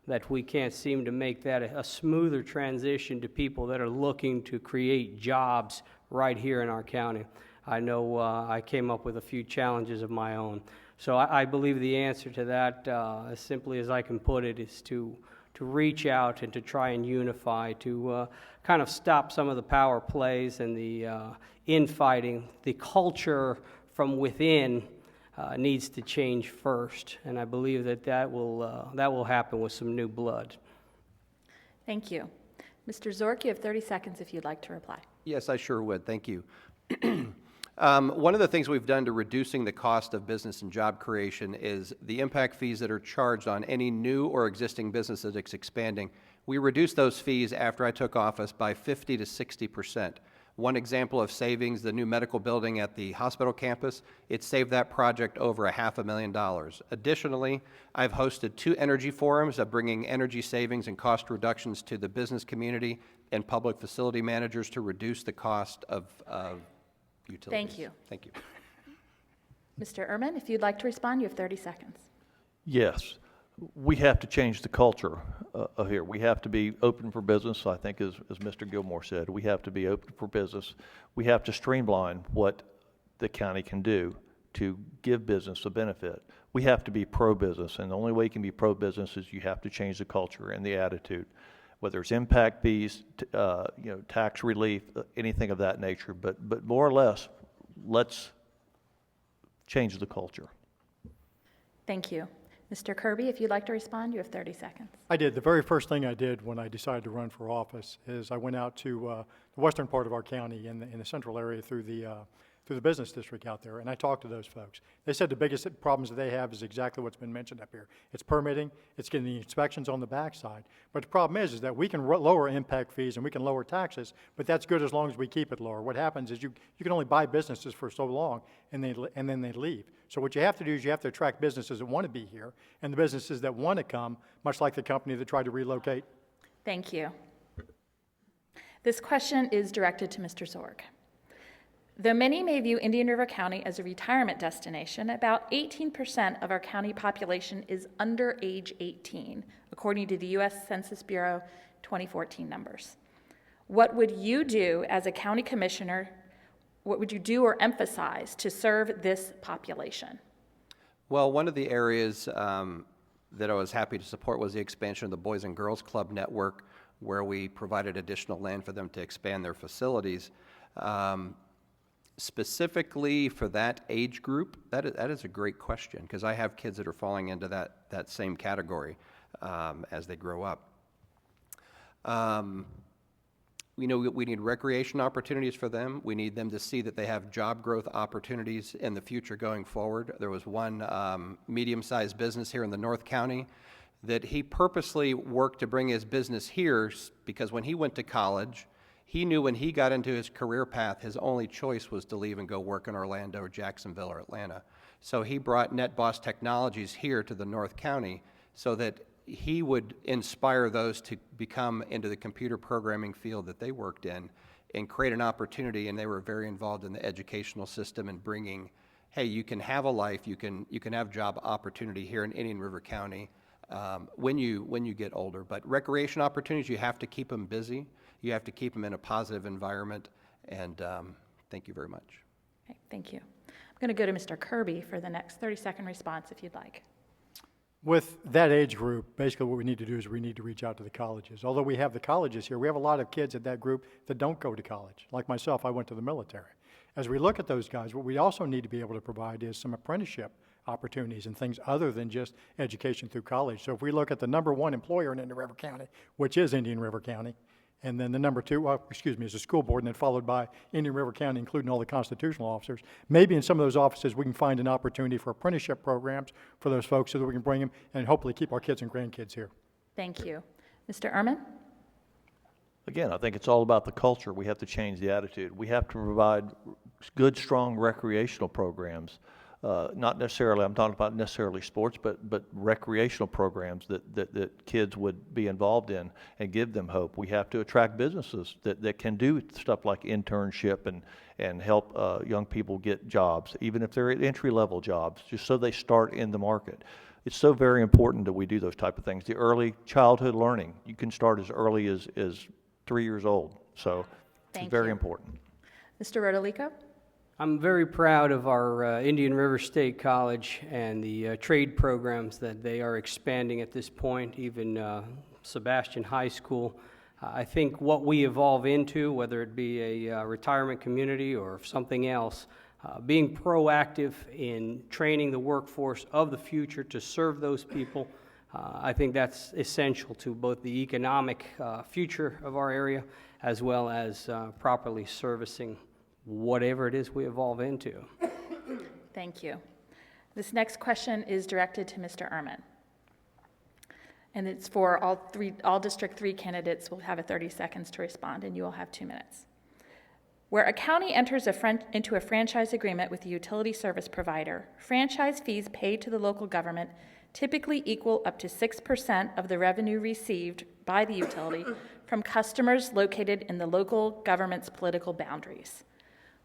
S7: that we can't seem to make that a smoother transition to people that are looking to create jobs right here in our county. I know I came up with a few challenges of my own. So I believe the answer to that, as simply as I can put it, is to reach out and to try and unify, to kind of stop some of the power plays and the infighting. The culture from within needs to change first, and I believe that will happen with some new blood.
S2: Thank you. Mr. Zork, you have 30 seconds if you'd like to reply.
S8: Yes, I sure would. Thank you. One of the things we've done to reducing the cost of business and job creation is the impact fees that are charged on any new or existing business that's expanding. We reduced those fees after I took office by 50 to 60%. One example of savings, the new medical building at the hospital campus, it saved that project over $500,000. Additionally, I've hosted 2 energy forums of bringing energy savings and cost reductions to the business community and public facility managers to reduce the cost of utilities.
S2: Thank you.
S8: Thank you.
S2: Mr. Ehrman, if you'd like to respond, you have 30 seconds.
S5: Yes, we have to change the culture here. We have to be open for business, I think, as Mr. Gilmore said. We have to be open for business. We have to streamline what the county can do to give business a benefit. We have to be pro-business, and the only way you can be pro-business is you have to change the culture and the attitude, whether it's impact fees, tax relief, anything of that nature. But more or less, let's change the culture.
S2: Thank you. Mr. Kirby, if you'd like to respond, you have 30 seconds.
S6: I did. The very first thing I did when I decided to run for office is I went out to the western part of our county in the central area through the business district out there, and I talked to those folks. They said the biggest problems that they have is exactly what's been mentioned up here. It's permitting, it's getting the inspections on the backside. But the problem is that we can lower impact fees and we can lower taxes, but that's good as long as we keep it lower. What happens is you can only buy businesses for so long, and then they leave. So what you have to do is you have to attract businesses that want to be here, and the businesses that want to come, much like the company that tried to relocate.
S2: Thank you. This question is directed to Mr. Zorg. Though many may view Indian River County as a retirement destination, about 18% of our county population is under age 18, according to the U.S. Census Bureau 2014 numbers. What would you do as a county commissioner? What would you do or emphasize to serve this population?
S8: Well, one of the areas that I was happy to support was the expansion of the Boys and Girls Club network, where we provided additional land for them to expand their facilities. Specifically for that age group, that is a great question, because I have kids that are falling into that same category as they grow up. We need recreation opportunities for them. We need them to see that they have job growth opportunities in the future going forward. There was one medium-sized business here in the North County that he purposely worked to bring his business here because when he went to college, he knew when he got into his career path, his only choice was to leave and go work in Orlando or Jacksonville or Atlanta. So he brought NetBoss Technologies here to the North County so that he would inspire those to become into the computer programming field that they worked in and create an opportunity, and they were very involved in the educational system and bringing, hey, you can have a life, you can have job opportunity here in Indian River County when you get older. But recreation opportunities, you have to keep them busy. You have to keep them in a positive environment, and thank you very much.
S2: Okay, thank you. I'm going to go to Mr. Kirby for the next 30-second response, if you'd like.
S6: With that age group, basically what we need to do is we need to reach out to the colleges. Although we have the colleges here, we have a lot of kids at that group that don't go to college. Like myself, I went to the military. As we look at those guys, what we also need to be able to provide is some apprenticeship opportunities and things other than just education through college. So if we look at the number one employer in Indian River County, which is Indian River County, and then the number two, is the school board, and then followed by Indian River County, including all the constitutional officers. Maybe in some of those offices we can find an opportunity for apprenticeship programs for those folks so that we can bring them and hopefully keep our kids and grandkids here.
S2: Thank you. Mr. Ehrman?
S5: Again, I think it's all about the culture. We have to change the attitude. We have to provide good, strong recreational programs. Not necessarily, I'm talking about necessarily sports, but recreational programs that kids would be involved in and give them hope. We have to attract businesses that can do stuff like internship and help young people get jobs, even if they're at entry-level jobs, just so they start in the market. It's so very important that we do those type of things. The early childhood learning, you can start as early as 3 years old. So
S2: Thank
S5: it's very
S2: you.
S5: important.
S2: Mr. Rodolico?
S7: I'm very proud of our Indian River State College and the trade programs that they are expanding at this point, even Sebastian High School. I think what we evolve into, whether it be a retirement community or something else, being proactive in training the workforce of the future to serve those people, I think that's essential to both the economic future of our area as well as properly servicing whatever it is we evolve into.
S2: Thank you. This next question is directed to Mr. Ehrman. And it's for all District 3 candidates will have 30 seconds to respond, and you will have 2 minutes. Where a county enters into a franchise agreement with a utility service provider, franchise fees paid to the local government typically equal up to 6% of the revenue received by the utility from customers located in the local government's political boundaries.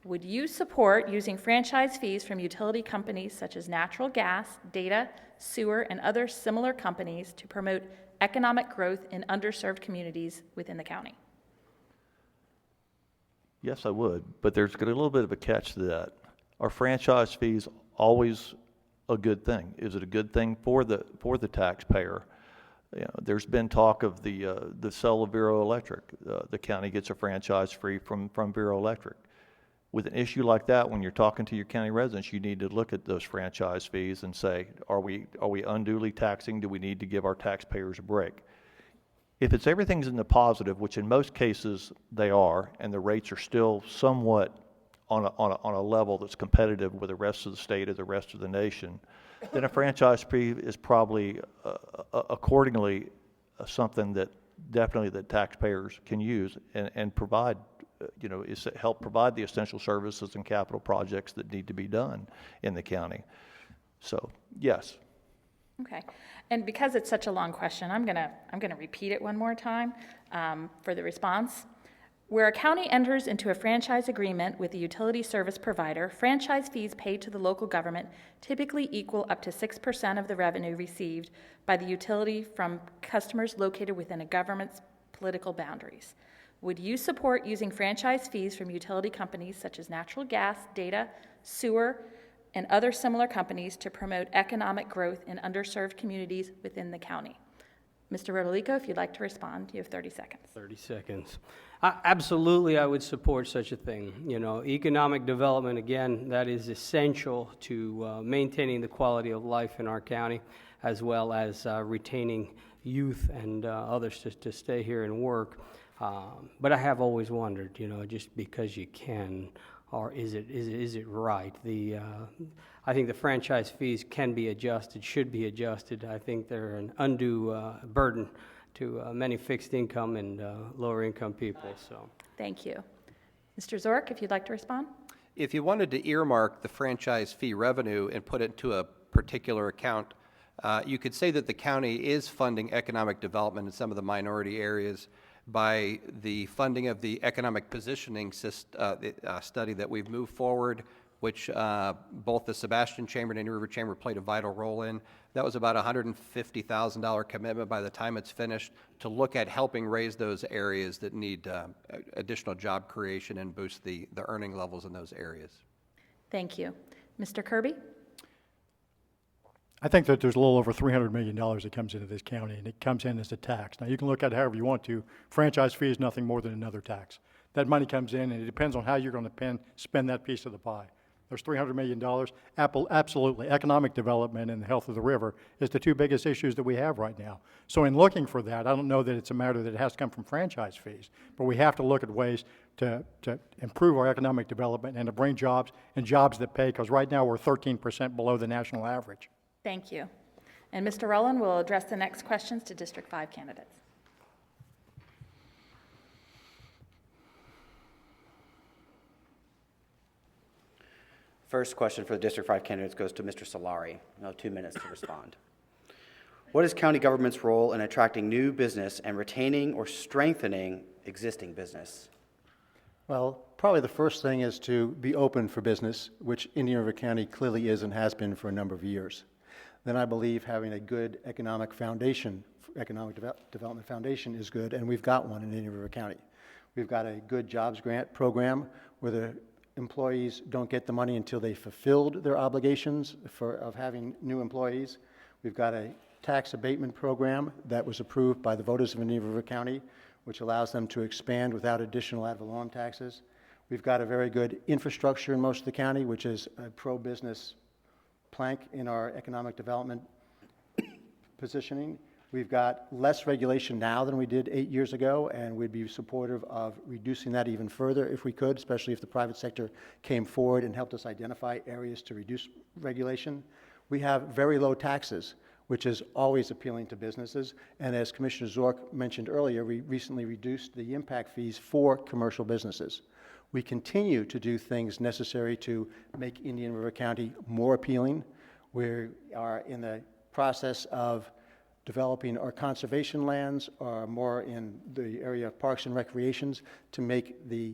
S2: Would you support using franchise fees from utility companies such as natural gas, data, sewer, and other similar companies to promote economic growth in underserved communities within the county?
S5: Yes, I would, but there's a little bit of a catch to that. Are franchise fees always a good thing? Is it a good thing for the taxpayer? You know, there's been talk of the sale of Vero Electric. The county gets a franchise free from Vero Electric. With an issue like that, when you're talking to your county residents, you need to look at those franchise fees and say, are we unduly taxing? Do we need to give our taxpayers a break? If it's everything's in the positive, which in most cases they are, and the rates are still somewhat on a level that's competitive with the rest of the state or the rest of the nation, then a franchise fee is probably accordingly something that definitely the taxpayers can use and provide, is to help provide the essential services and capital projects that need to be done in the county. So, yes.
S2: Okay, and because it's such a long question, I'm gonna repeat it one more time for the response. Where a county enters into a franchise agreement with a utility service provider, franchise fees paid to the local government typically equal up to 6% of the revenue received by the utility from customers located within a government's political boundaries. Would you support using franchise fees from utility companies such as natural gas, data, sewer, and other similar companies to promote economic growth in underserved communities within the county? Mr. Rodolico, if you'd like to respond, you have 30 seconds.
S7: 30 seconds. Absolutely, I would support such a thing. Economic development, again, that is essential to maintaining the quality of life in our county, as well as retaining youth and others to stay here and work. But I have always wondered, just because you can, or is it right? I think the franchise fees can be adjusted, should be adjusted. I think they're an undue burden to many fixed income and lower income people. So,
S2: thank you. Mr. Zork, if you'd like to respond.
S8: If you wanted to earmark the franchise fee revenue and put it into a particular account, you could say that the county is funding economic development in some of the minority areas by the funding of the economic positioning study that we've moved forward, which both the Sebastian Chamber and Indian River Chamber played a vital role in. That was about a $150,000 commitment by the time it's finished to look at helping raise those areas that need additional job creation and boost the earning levels in those areas.
S2: Thank you. Mr. Kirby?
S6: I think that there's a little over $300 million that comes into this county, and it comes in as a tax. Now, you can look at it however you want to. Franchise fee is nothing more than another tax. That money comes in, and it depends on how you're going to spend that piece of the pie. There's $300 million. Absolutely. Economic development and the health of the river is the two biggest issues that we have right now. So in looking for that, I don't know that it's a matter that it has to come from franchise fees, but we have to look at ways to improve our economic development and to bring jobs and jobs that pay, because right now we're 13% below the national average.
S2: Thank you. And Mr. Rowland will address the next questions to District 5 candidates.
S11: First question for the District 5 candidates goes to Mr. Solari. You'll have 2 minutes to respond. What is county government's role in attracting new business and retaining or strengthening existing business?
S10: Well, probably the first thing is to be open for business, which Indian River County clearly is and has been for a number of years. then I believe having a good economic foundation, development foundation is good, and we've got one in Indian River County. We've got a good jobs grant program where the employees don't get the money until they fulfilled their obligations of having new employees. We've got a tax abatement program that was approved by the voters of Indian River County, which allows them to expand without additional ad valorem taxes. We've got a very good infrastructure in most of the county, which is a pro-business plank in our economic development positioning. We've got less regulation now than we did 8 years ago, and we'd be supportive of reducing that even further if we could, especially if the private sector came forward and helped us identify areas to reduce regulation. We have very low taxes, which is always appealing to businesses. And as Commissioner Zork mentioned earlier, we recently reduced the impact fees for commercial businesses. We continue to do things necessary to make Indian River County more appealing. We are in the process of developing our conservation lands, or more in the area of parks and recreations, to make the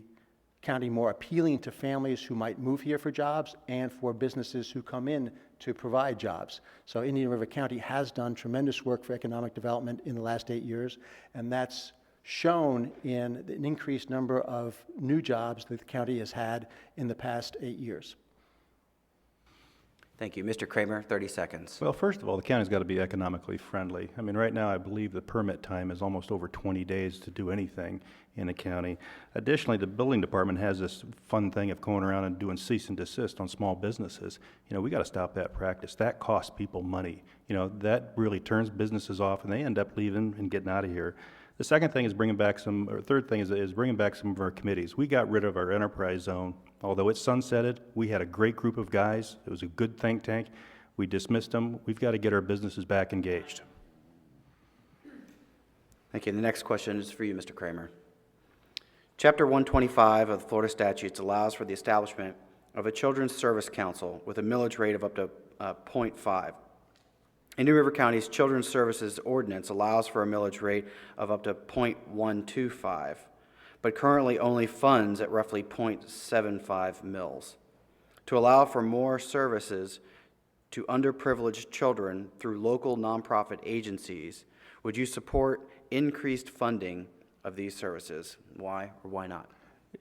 S10: county more appealing to families who might move here for jobs and for businesses who come in to provide jobs. So Indian River County has done tremendous work for economic development in the last 8 years, and that's shown in an increased number of new jobs that the county has had in the past 8 years.
S11: Thank you. Mr. Kramer, 30 seconds.
S9: Well, first of all, the county's got to be economically friendly. I mean, right now, I believe the permit time is almost over 20 days to do anything in the county. Additionally, the building department has this fun thing of going around and doing cease and desist on small businesses. You know, we got to stop that practice. That costs people money. You know, that really turns businesses off, and they end up leaving and getting out of here. The second thing is bringing back some, or third thing is bringing back some of our committees. We got rid of our enterprise zone. Although it's sunsetted, we had a great group of guys. It was a good think tank. We dismissed them. We've got to get our businesses back engaged.
S11: Thank you. The next question is for you, Mr. Kramer. Chapter 125 of the Florida statutes allows for the establishment of a Children's Service Council with a millage rate of up to 0.5. Indian River County's Children's Services Ordinance allows for a millage rate of up to 0.125, but currently only funds at roughly 0.75 mils. To allow for more services to underprivileged children through local nonprofit agencies, would you support increased funding of these services? Why or why not?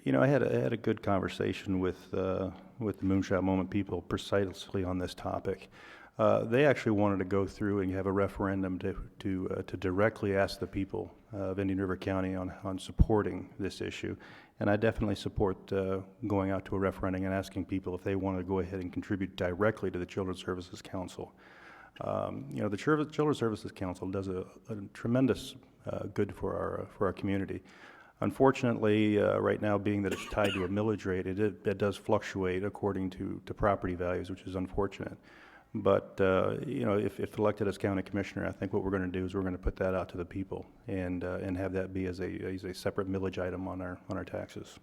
S9: You know, I had a good conversation with the Moonshot Moment people precisely on this topic. They actually wanted to go through and have a referendum to directly ask the people of Indian River County on supporting this issue. And I definitely support going out to a referendum and asking people if they want to go ahead and contribute directly to the Children's Services Council. You know, the Children's Services Council does a tremendous good for our community. Unfortunately, right now, being that it's tied to a millage rate, it does fluctuate according to property values, which is unfortunate. But, you know, if elected as county commissioner, I think what we're going to do is we're going to put that out to the people and have that be as a separate millage item on our taxes.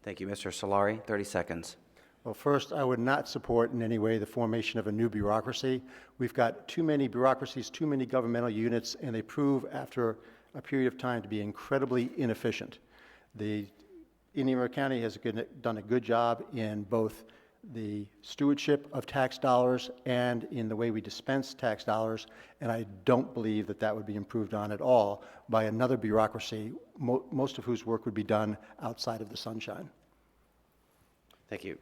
S11: Thank you. Mr. Solari, 30 seconds.
S10: Well, first, I would not support in any way the formation of a new bureaucracy. We've got too many bureaucracies, too many governmental units, and they prove after a period of time to be incredibly inefficient. The Indian River County has done a good job in both the stewardship of tax dollars and in the way we dispense tax dollars, and I don't believe that that would be improved on at all by another bureaucracy, most of whose work would be done outside of the sunshine.
S11: Thank you.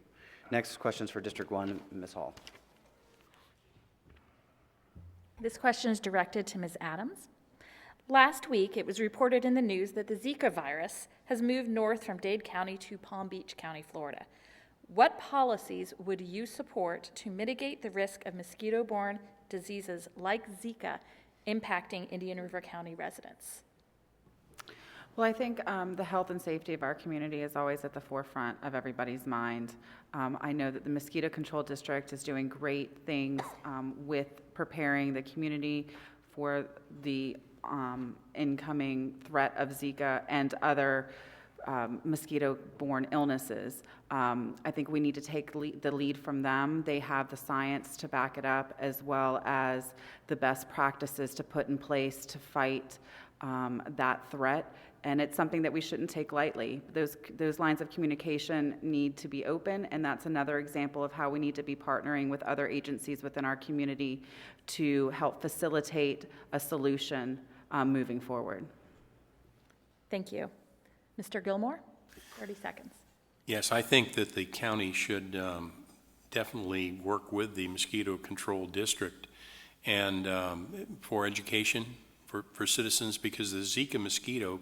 S11: Next questions for District 1, Ms. Hall.
S2: This question is directed to Ms. Adams. Last week, it was reported in the news that the Zika virus has moved north from Dade County to Palm Beach County, Florida. What policies would you support to mitigate the risk of mosquito-borne diseases like Zika impacting Indian River County residents?
S3: Well, I think the health and safety of our community is always at the forefront of everybody's mind. I know that the Mosquito Control District is doing great things with preparing the community for the incoming threat of Zika and other mosquito-borne illnesses. I think we need to take the lead from them. They have the science to back it up, as well as the best practices to put in place to fight that threat, and it's something that we shouldn't take lightly. Those lines of communication need to be open, and that's another example of how we need to be partnering with other agencies within our community to help facilitate a solution moving forward.
S2: Thank you. Mr. Gilmore, 30 seconds.
S4: Yes, I think that the county should definitely work with the mosquito control district and for education for citizens, because the Zika mosquito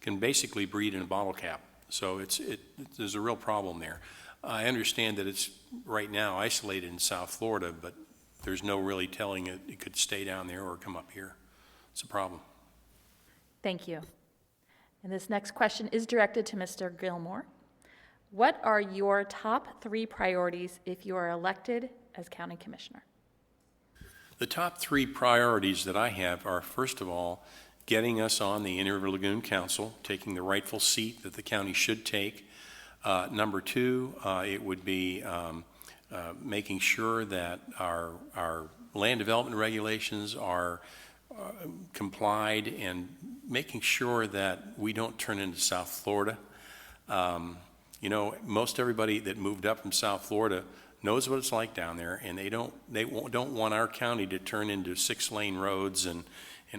S4: can basically breed in a bottle cap. So there's a real problem there. I understand that it's right now isolated in South Florida, but there's no really telling it could stay down there or come up here. It's a problem.
S2: Thank you. And this next question is directed to Mr. Gilmore. What are your top 3 priorities if you are elected as county commissioner?
S4: The top 3 priorities that I have are, first of all, getting us on the Indian River Lagoon Council, taking the rightful seat that the county should take. Number 2, it would be making sure that our land development regulations are complied, and making sure that we don't turn into South Florida. You know, most everybody that moved up from South Florida knows what it's like down there, and they don't want our county to turn into 6-lane roads and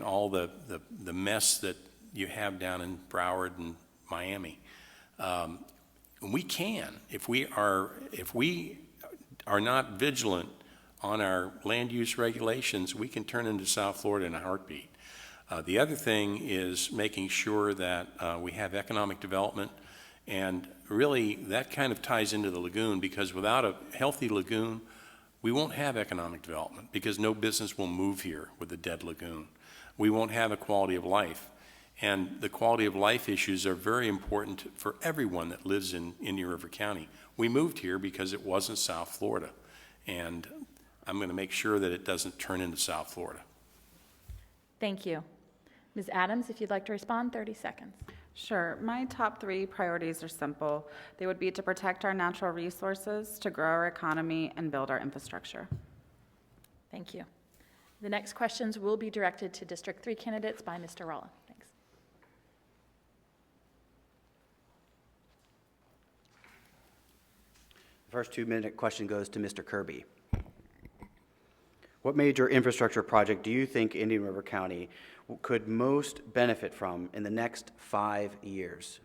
S4: all the mess that you have down in Broward and Miami. We can, if we are not vigilant on our land use regulations, we can turn into South Florida in a heartbeat. The other thing is making sure that we have economic development, and really that kind of ties into the lagoon, because without a healthy lagoon, we won't have economic development, because no business will move here with a dead lagoon. We won't have a quality of life. And the quality of life issues are very important for everyone that lives in Indian River County. We moved here because it wasn't South Florida, and I'm going to make sure that it doesn't turn into South Florida.
S2: Thank you. Ms. Adams, if you'd like to respond, 30 seconds.
S3: Sure. My top 3 priorities are simple. They would be to protect our natural resources, to grow our economy, and build our infrastructure.
S2: Thank you. The next questions will be directed to District 3 candidates by Mr. Rolla. Thanks.
S11: The first 2-minute question goes to Mr. Kirby. What major infrastructure project do you think Indian River County could most benefit from in the next 5 years?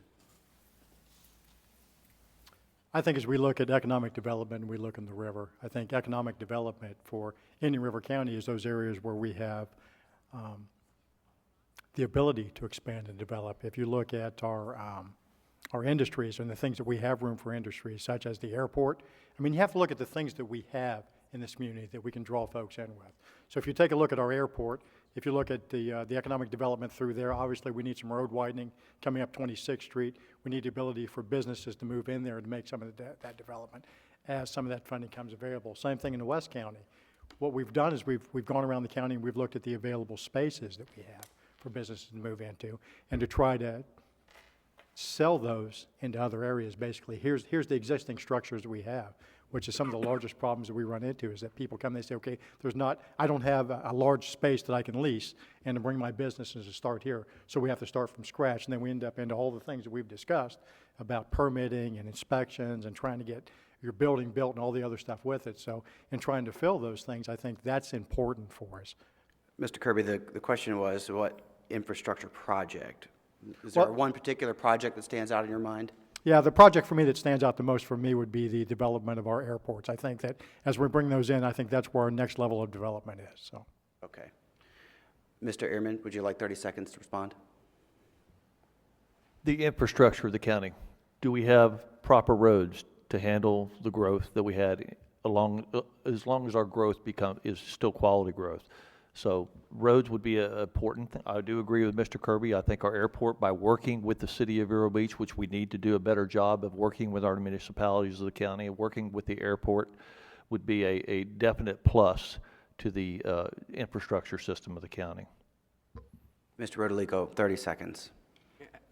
S6: I think as we look at economic development and we look in the river, I think economic development for Indian River County is those areas where we have the ability to expand and develop. If you look at our industries and the things that we have room for industries, such as the airport, I mean, you have to look at the things that we have in this community that we can draw folks in with. So if you take a look at our airport, if you look at the economic development through there, obviously we need some road widening coming up 26th Street. We need the ability for businesses to move in there and make some of that development as some of that funding comes available. Same thing in the West County. What we've done is we've gone around the county and we've looked at the available spaces that we have for businesses to move into and to try to sell those into other areas. Basically, here's the existing structures that we have, which is some of the largest problems that we run into, is that people come, they say, okay, I don't have a large space that I can lease and to bring my businesses to start here, so we have to start from scratch, and then we end up into all the things that we've discussed about permitting and inspections and trying to get your building built and all the other stuff with it. So in trying to fill those things, I think that's important for us.
S11: Mr. Kirby, the question was, what infrastructure project? Is there one particular project that stands out in your mind?
S6: Yeah, the project for me that stands out the most for me would be the development of our airports. I think that as we bring those in, I think that's where our next level of development is. So.
S11: Okay. Mr. Ehrman, would you like 30 seconds to respond?
S5: The infrastructure of the county. Do we have proper roads to handle the growth that we had as long as our growth is still quality growth? So roads would be important. I do agree with Mr. Kirby. I think our airport, by working with the city of Vero Beach, which we need to do a better job of working with our municipalities of the county, working with the airport, would be a definite plus to the infrastructure system of the county.
S11: Mr. Rodolico, 30 seconds.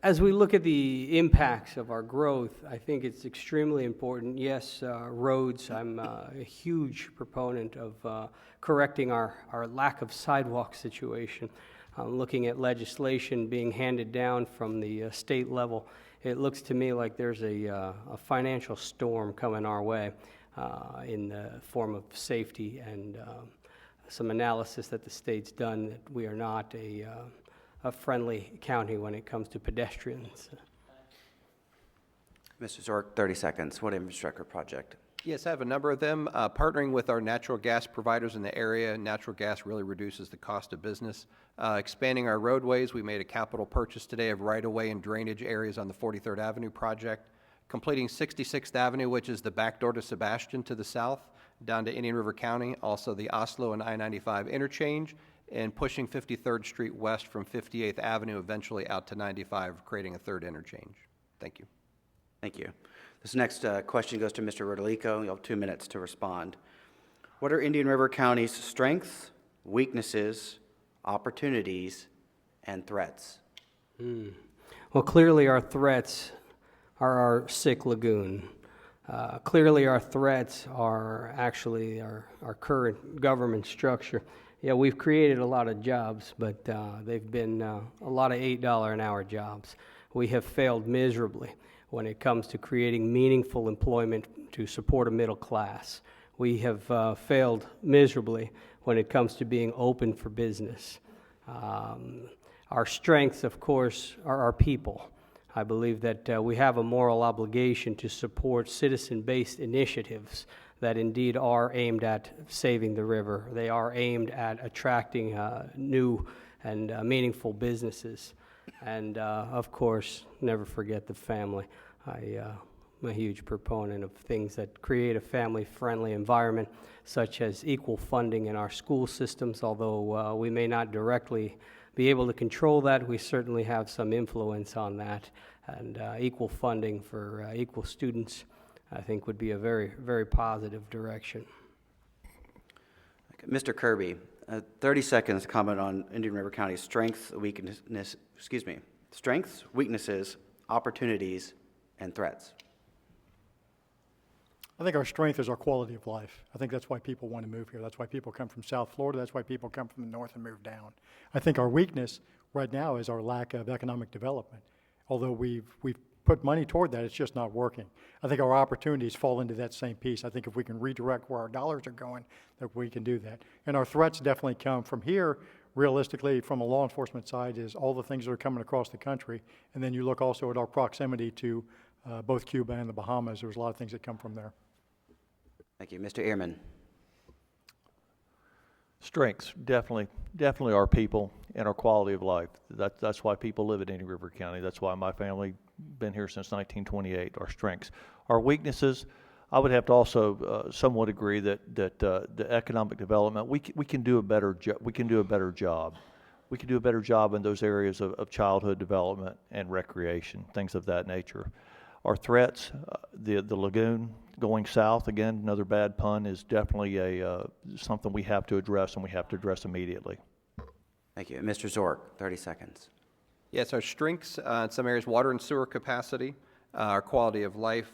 S7: As we look at the impacts of our growth, I think it's extremely important. Yes, roads, I'm a huge proponent of correcting our lack of sidewalk situation. Looking at legislation being handed down from the state level, it looks to me like there's a financial storm coming our way in the form of safety and some analysis that the state's done that we are not a friendly county when it comes to pedestrians.
S11: Mr. Zork, 30 seconds. What infrastructure project?
S8: Yes, I have a number of them. Partnering with our natural gas providers in the area, natural gas really reduces the cost of business. Expanding our roadways, we made a capital purchase today of right-of-way and drainage areas on the 43rd Avenue project. Completing 66th Avenue, which is the backdoor to Sebastian to the south, down to Indian River County, also the Oslo and I-95 interchange, and pushing 53rd Street west from 58th Avenue eventually out to 95, creating a third interchange. Thank you.
S11: Thank you. This next question goes to Mr. Rodolico. You'll have 2 minutes to respond. What are Indian River County's strengths, weaknesses, opportunities, and threats?
S7: Well, clearly our threats are our sick lagoon. Clearly our threats are actually our current government structure. Yeah, we've created a lot of jobs, but they've been a lot of $8 an hour jobs. We have failed miserably when it comes to creating meaningful employment to support a middle class. We have failed miserably when it comes to being open for business. Our strengths, of course, are our people. I believe that we have a moral obligation to support citizen-based initiatives that indeed are aimed at saving the river. They are aimed at attracting new and meaningful businesses. And of course, never forget the family. I'm a huge proponent of things that create a family-friendly environment, such as equal funding in our school systems. Although we may not directly be able to control that, we certainly have some influence on that. And equal funding for equal students, I think, would be a very, very positive direction.
S11: Okay. Mr. Kirby, 30 seconds to comment on Indian River County's strengths, weaknesses, opportunities, and threats.
S6: I think our strength is our quality of life. I think that's why people want to move here. That's why people come from South Florida. That's why people come from the north and move down. I think our weakness right now is our lack of economic development. Although we've put money toward that, it's just not working. I think our opportunities fall into that same piece. I think if we can redirect where our dollars are going, that we can do that. And our threats definitely come from here. Realistically, from a law enforcement side, is all the things that are coming across the country. And then you look also at our proximity to both Cuba and the Bahamas. There's a lot of things that come from there.
S11: Thank you. Mr. Ehrman.
S5: Strengths, definitely our people and our quality of life. That's why people live in Indian River County. That's why my family been here since 1928. Our strengths. Our weaknesses, I would have to also somewhat agree that the economic development, we can do a better job. We can do a better job. We can do a better job in those areas of childhood development and recreation, things of that nature. Our threats, the lagoon going south, again, another bad pun, is definitely something we have to address, and we have to address immediately.
S11: Thank you. Mr. Zork, 30 seconds.
S8: Yes, our strengths in some areas, water and sewer capacity, our quality of life.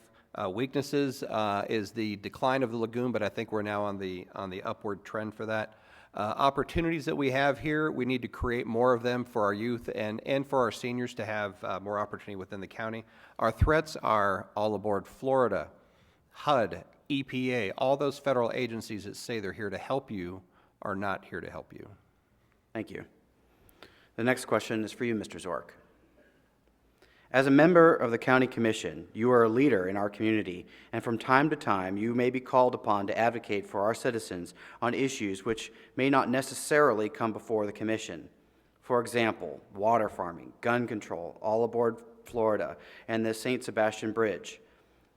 S8: Weaknesses is the decline of the lagoon, but I think we're now on the upward trend for that. Opportunities that we have here, we need to create more of them for our youth and for our seniors to have more opportunity within the county. Our threats are all aboard Florida, HUD, EPA, all those federal agencies that say they're here to help you are not here to help you.
S11: Thank you. The next question is for you, Mr. Zork. As a member of the County Commission, you are a leader in our community, and from time to time, you may be called upon to advocate for our citizens on issues which may not necessarily come before the Commission. For example, water farming, gun control, all aboard Florida, and the St. Sebastian Bridge.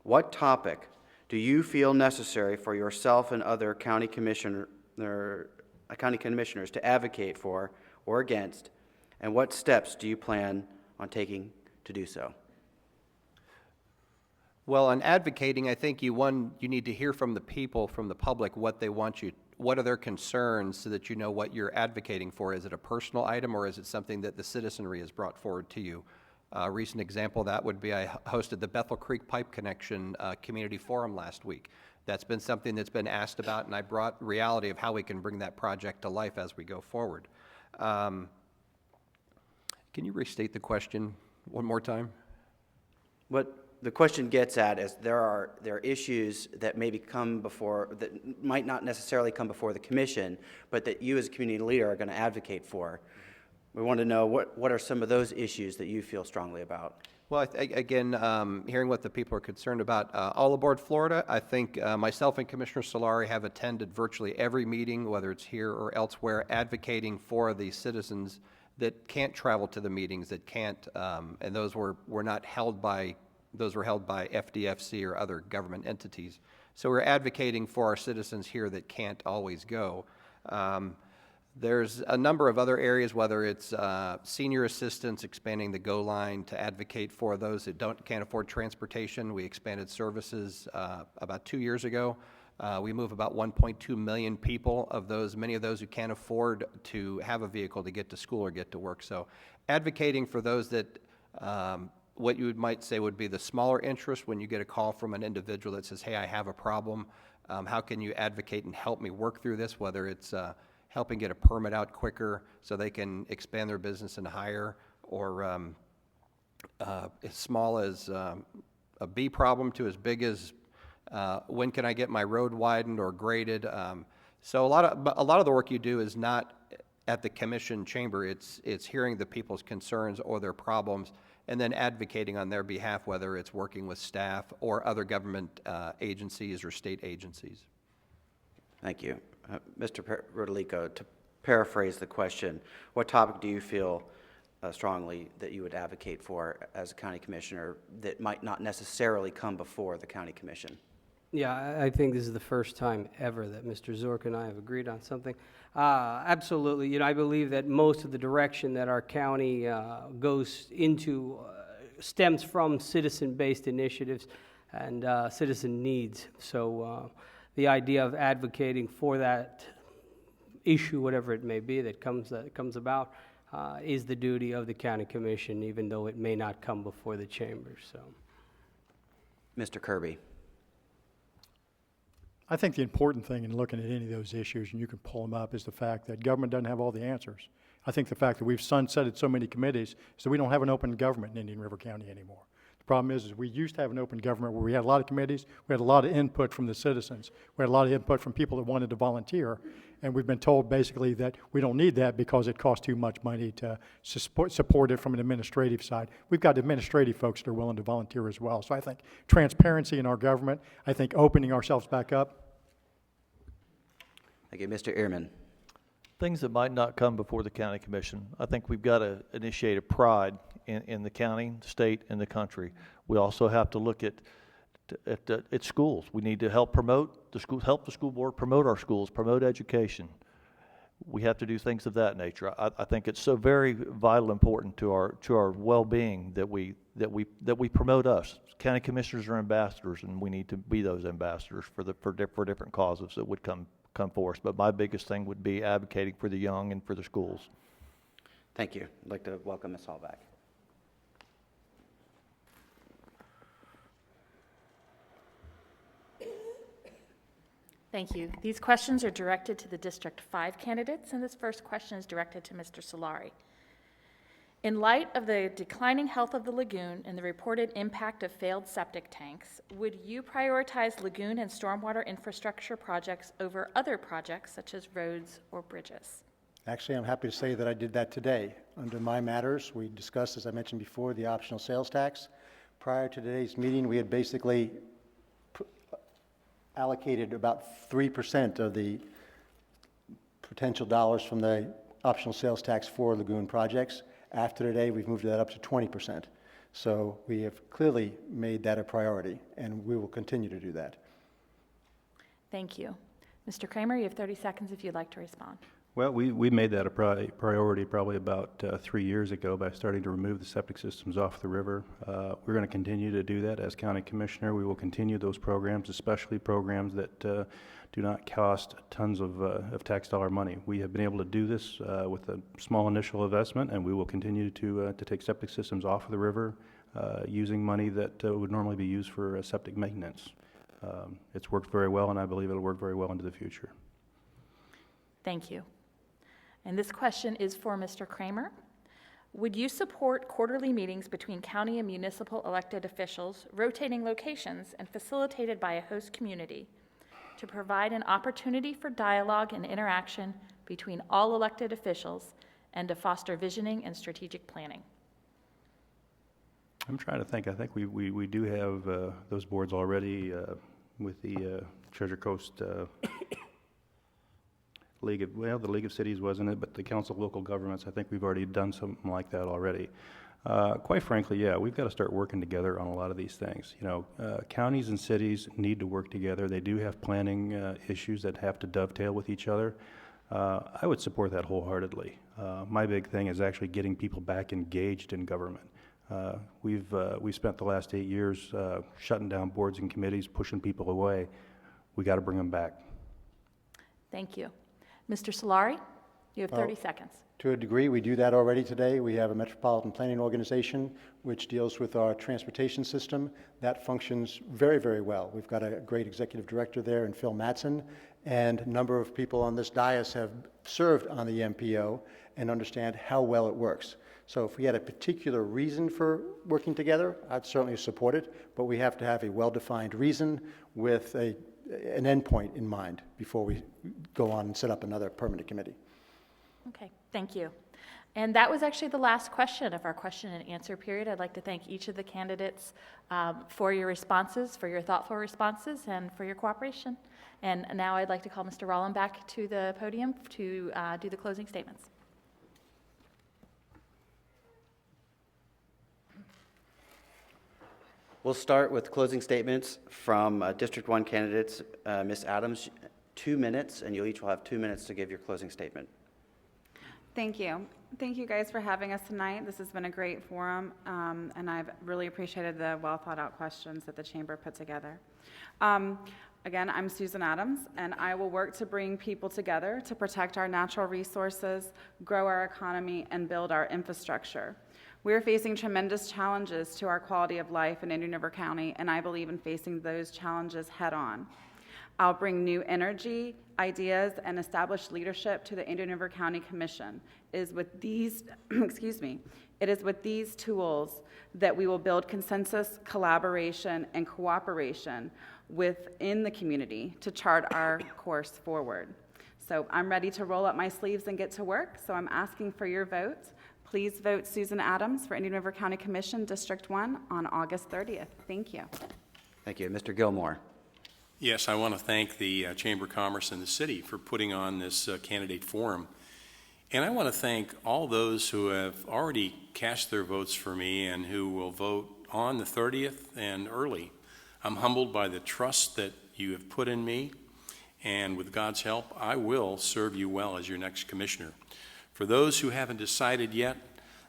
S11: What topic do you feel necessary for yourself and other county commissioners to advocate for or against, and what steps do you plan on taking to do so?
S8: Well, on advocating, I think you need to hear from the people, from the public, what they want you, what are their concerns, so that you know what you're advocating for. Is it a personal item, or is it something that the citizenry has brought forward to you? A recent example of that would be I hosted the Bethel Creek Pipe Connection Community Forum last week. That's been something that's been asked about, and I brought reality of how we can bring that project to life as we go forward. Can you restate the question one more time?
S11: What the question gets at is there are issues that maybe that might not necessarily come before the commission, but that you as a community leader are going to advocate for. We want to know what are some of those issues that you feel strongly about.
S8: Well, again, hearing what the people are concerned about, all aboard Florida, I think myself and Commissioner Solari have attended virtually every meeting, whether it's here or elsewhere, advocating for the citizens that can't travel to the meetings, that can't, and those were not held by, those were held by FDFC or other government entities. So we're advocating for our citizens here that can't always go. There's a number of other areas, whether it's senior assistance, expanding the GO line to advocate for those that can't afford transportation. We expanded services about 2 years ago. We move about 1.2 million people, of those, many of those who can't afford to have a vehicle to get to school or get to work. So advocating for those that what you might say would be the smaller interest when you get a call from an individual that says, hey, I have a problem. How can you advocate and help me work through this, whether it's helping get a permit out quicker so they can expand their business and hire, or as small as a B problem to as big as when can I get my road widened or graded. So a lot of the work you do is not at the commission chamber. It's hearing the people's concerns or their problems and then advocating on their behalf, whether it's working with staff or other government agencies or state agencies.
S11: Thank you. Mr. Rodolico, to paraphrase the question, what topic do you feel strongly that you would advocate for as a county commissioner that might not necessarily come before the county commission?
S7: Yeah, I think this is the first time ever that Mr. Zork and I have agreed on something. Absolutely. You know, I believe that most of the direction that our county goes into stems from citizen-based initiatives and citizen needs. So the idea of advocating for that issue, whatever it may be, that comes about, is the duty of the county commission, even though it may not come before the chamber. So,
S11: Mr. Kirby.
S6: I think the important thing in looking at any of those issues, and you can pull them up, is the fact that government doesn't have all the answers. I think the fact that we've sunsetted so many committees is that we don't have an open government in Indian River County anymore. The problem is we used to have an open government where we had a lot of committees, we had a lot of input from the citizens, we had a lot of input from people that wanted to volunteer, and we've been told basically that we don't need that because it costs too much money to support it from an administrative side. We've got administrative folks that are willing to volunteer as well. So I think transparency in our government, I think opening ourselves back up.
S11: Thank you. Mr. Ehrman.
S5: Things that might not come before the county commission. I think we've got to initiate a pride in the county, the state, and the country. We also have to look at schools. We need to help promote the school, help the school board promote our schools, promote education. We have to do things of that nature. I think it's so very vital, important to our well-being that we promote us. County commissioners are ambassadors, and we need to be those ambassadors for different causes that would come for us. But my biggest thing would be advocating for the young and for the schools.
S11: Thank you. I'd like to welcome Ms. Hall back.
S2: Thank you. These questions are directed to the District 5 candidates, and this first question is directed to Mr. Solari. In light of the declining health of the lagoon and the reported impact of failed septic tanks, would you prioritize lagoon and stormwater infrastructure projects over other projects such as roads or bridges?
S10: Actually, I'm happy to say that I did that today. Under my matters, we discussed, as I mentioned before, the optional sales tax. Prior to today's meeting, we had basically allocated about 3% of the potential dollars from the optional sales tax for lagoon projects. After today, we've moved that up to 20%. So we have clearly made that a priority, and we will continue to do that.
S2: Thank you. Mr. Kramer, you have 30 seconds if you'd like to respond.
S9: Well, we made that a priority probably about 3 years ago by starting to remove the septic systems off the river. We're going to continue to do that as county commissioner. We will continue those programs, especially programs that do not cost tons of tax dollar money. We have been able to do this with a small initial investment, and we will continue to take septic systems off of the river using money that would normally be used for septic maintenance. It's worked very well, and I believe it'll work very well into the future.
S2: Thank you. And this question is for Mr. Kramer. Would you support quarterly meetings between county and municipal elected officials, rotating locations and facilitated by a host community, to provide an opportunity for dialogue and interaction between all elected officials and to foster visioning and strategic planning?
S9: I'm trying to think. I think we do have those boards already with the Treasure Coast League of, well, the League of Cities wasn't it, but the Council of Local Governments, I think we've already done something like that already. Quite frankly, yeah, we've got to start working together on a lot of these things. You know, counties and cities need to work together. They do have planning issues that have to dovetail with each other. I would support that wholeheartedly. My big thing is actually getting people back engaged in government. We've spent the last 8 years shutting down boards and committees, pushing people away. We got to bring them back.
S2: Thank you. Mr. Solari, you have 30 seconds.
S10: To a degree, we do that already today. We have a metropolitan planning organization which deals with our transportation system. That functions very, very well. We've got a great executive director there in Phil Mattson, and a number of people on this dais have served on the MPO and understand how well it works. So if we had a particular reason for working together, I'd certainly support it, but we have to have a well-defined reason with an endpoint in mind before we go on and set up another permanent committee.
S2: Okay, thank you. And that was actually the last question of our question and answer period. I'd like to thank each of the candidates for your responses, for your thoughtful responses, and for your cooperation. And now I'd like to call Mr. Rollin back to the podium to do the closing statements.
S11: We'll start with closing statements from District 1 candidates. Ms. Adams, 2 minutes, and you each will have 2 minutes to give your closing statement.
S3: Thank you. Thank you guys for having us tonight. This has been a great forum, and I've really appreciated the well thought out questions that the Chamber put together. Again, I'm Susan Adams, and I will work to bring people together to protect our natural resources, grow our economy, and build our infrastructure. We are facing tremendous challenges to our quality of life in Indian River County, and I believe in facing those challenges head on. I'll bring new energy, ideas, and establish leadership to the Indian River County Commission. It is with these, it is with these tools that we will build consensus, collaboration, and cooperation within the community to chart our course forward. So I'm ready to roll up my sleeves and get to work, so I'm asking for your vote. Please vote Susan Adams for Indian River County Commission, District 1 on August 30th. Thank you.
S11: Thank you. Mr. Gilmore.
S4: Yes, I want to thank the Chamber of Commerce and the city for putting on this candidate forum. And I want to thank all those who have already cast their votes for me and who will vote on the 30th and early. I'm humbled by the trust that you have put in me, and with God's help, I will serve you well as your next commissioner. For those who haven't decided yet,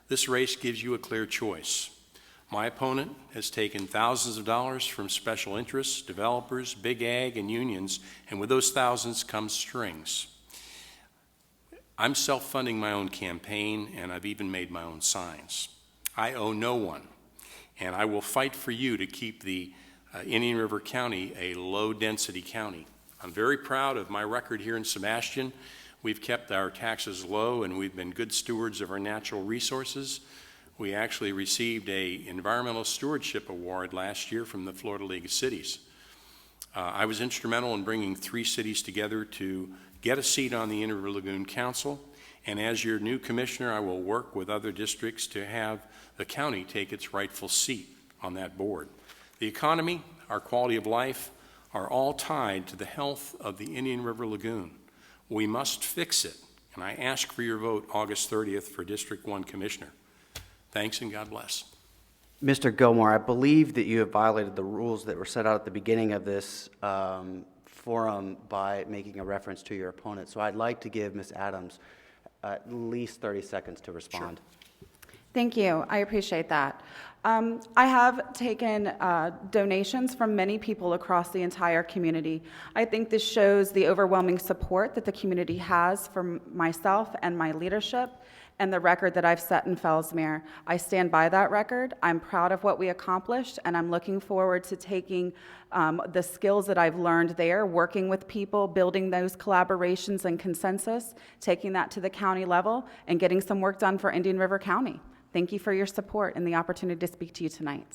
S4: this race gives you a clear choice. My opponent has taken thousands of dollars from special interests, developers, big ag, and unions, and with those thousands comes strings. I'm self-funding my own campaign, and I've even made my own signs. I owe no one, and I will fight for you to keep the Indian River County a low-density county. I'm very proud of my record here in Sebastian. We've kept our taxes low, and we've been good stewards of our natural resources. We actually received an Environmental Stewardship Award last year from the Florida League of Cities. I was instrumental in bringing 3 cities together to get a seat on the Indian River Lagoon Council, and as your new commissioner, I will work with other districts to have the county take its rightful seat on that board. The economy, our quality of life, are all tied to the health of the Indian River Lagoon. We must fix it, and I ask for your vote August 30th for District 1 Commissioner. Thanks, and God bless.
S11: Mr. Gilmore, I believe that you have violated the rules that were set out at the beginning of this forum by making a reference to your opponent. So I'd like to give Ms. Adams at least 30 seconds to respond.
S3: Sure. Thank you. I appreciate that. I have taken donations from many people across the entire community. I think this shows the overwhelming support that the community has for myself and my leadership and the record that I've set in Fellsmere. I stand by that record. I'm proud of what we accomplished, and I'm looking forward to taking the skills that I've learned there, working with people, building those collaborations and consensus, taking that to the county level, and getting some work done for Indian River County. Thank you for your support and the opportunity to speak to you tonight.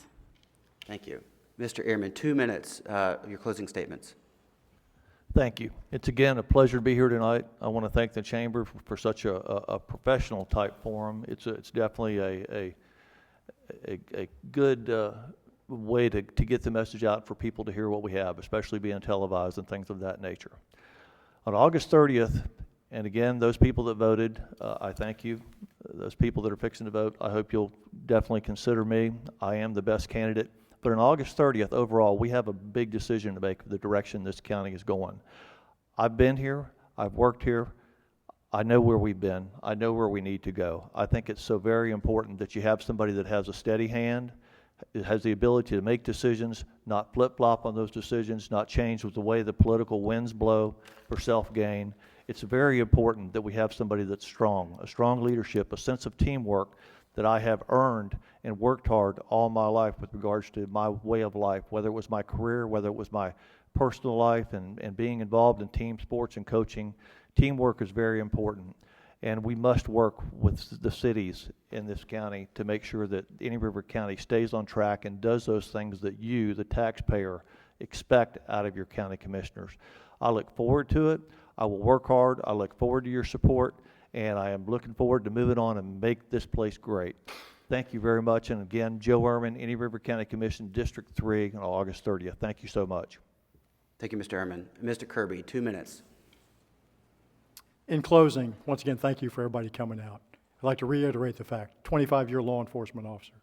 S11: Thank you. Mr. Ehrman, 2 minutes, your closing statements.
S5: Thank you. It's again a pleasure to be here tonight. I want to thank the Chamber for such a professional type forum. It's definitely a good way to get the message out for people to hear what we have, especially being televised and things of that nature. On August 30th, and again, those people that voted, I thank you. Those people that are fixing to vote, I hope you'll definitely consider me. I am the best candidate. But on August 30th, overall, we have a big decision to make for the direction this county is going. I've been here. I've worked here. I know where we've been. I know where we need to go. I think it's so very important that you have somebody that has a steady hand, has the ability to make decisions, not flip-flop on those decisions, not change with the way the political winds blow for self-gain. It's very important that we have somebody that's strong, a strong leadership, a sense of teamwork that I have earned and worked hard all my life with regards to my way of life, whether it was my career, whether it was my personal life and being involved in team sports and coaching. Teamwork is very important, and we must work with the cities in this county to make sure that Indian River County stays on track and does those things that you, the taxpayer, expect out of your county commissioners. I look forward to it. I will work hard. I look forward to your support, and I am looking forward to moving on and make this place great. Thank you very much. And again, Joe Ehrman, Indian River County Commission, District 3, on August 30th. Thank you so much.
S11: Thank you, Mr. Ehrman. Mr. Kirby, 2 minutes.
S6: In closing, once again, thank you for everybody coming out. I'd like to reiterate the fact, 25-year law enforcement officer,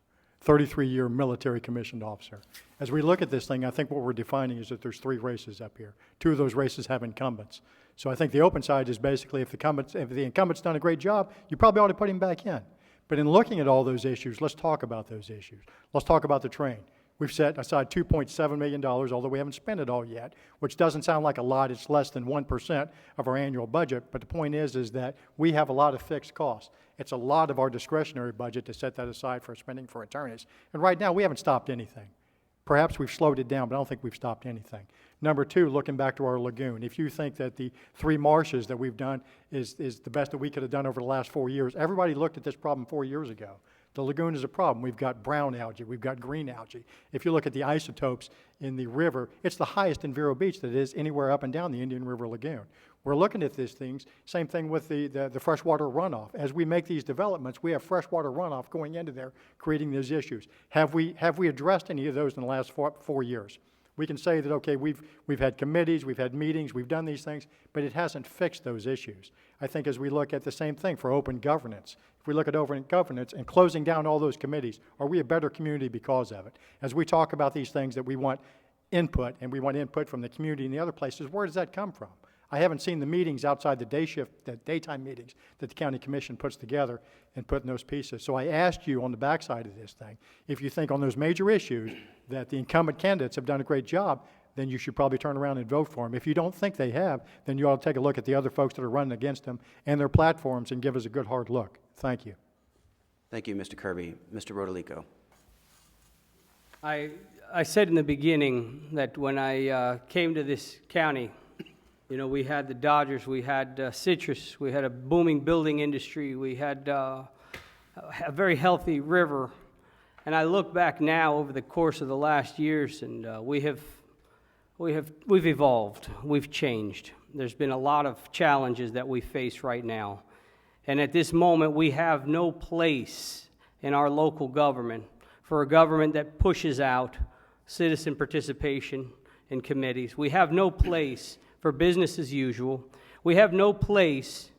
S6: 33-year military commissioned officer. As we look at this thing, I think what we're defining is that there's 3 races up here. 2 of those races have incumbents. So I think the open side is basically if the incumbent's done a great job, you probably ought to put him back in. But in looking at all those issues, let's talk about those issues. Let's talk about the train. We've set aside $2.7 million, although we haven't spent it all yet, which doesn't sound like a lot. It's less than 1% of our annual budget. But the point is that we have a lot of fixed costs. It's a lot of our discretionary budget to set that aside for spending for attorneys. And right now, we haven't stopped anything. Perhaps we've slowed it down, but I don't think we've stopped anything. Number 2, looking back to our lagoon, if you think that the 3 marshes that we've done is the best that we could have done over the last 4 years, everybody looked at this problem 4 years ago. The lagoon is a problem. We've got brown algae. We've got green algae. If you look at the isotopes in the river, it's the highest in Vero Beach that is anywhere up and down the Indian River Lagoon. We're looking at these things. Same thing with the freshwater runoff. As we make these developments, we have freshwater runoff going into there, creating these issues. Have we addressed any of those in the last 4 years? We can say that, okay, we've had committees, we've had meetings, we've done these things, but it hasn't fixed those issues. I think as we look at the same thing for open governance, if we look at open governance and closing down all those committees, are we a better community because of it? As we talk about these things that we want input, and we want input from the community and the other places, where does that come from? I haven't seen the meetings outside the day shift, the daytime meetings that the county commission puts together and put in those pieces. So I asked you on the backside of this thing, if you think on those major issues that the incumbent candidates have done a great job, then you should probably turn around and vote for them. If you don't think they have, then you ought to take a look at the other folks that are running against them and their platforms and give us a good hard look. Thank you.
S11: Thank you, Mr. Kirby. Mr. Rodolico.
S7: I said in the beginning that when I came to this county, you know, we had the Dodgers, we had citrus, we had a booming building industry, we had a very healthy river. And I look back now over the course of the last years, and we've evolved, we've changed. There's been a lot of challenges that we face right now. And at this moment, we have no place in our local government for a government that pushes out citizen participation in committees. We have no place for business as usual. We have no place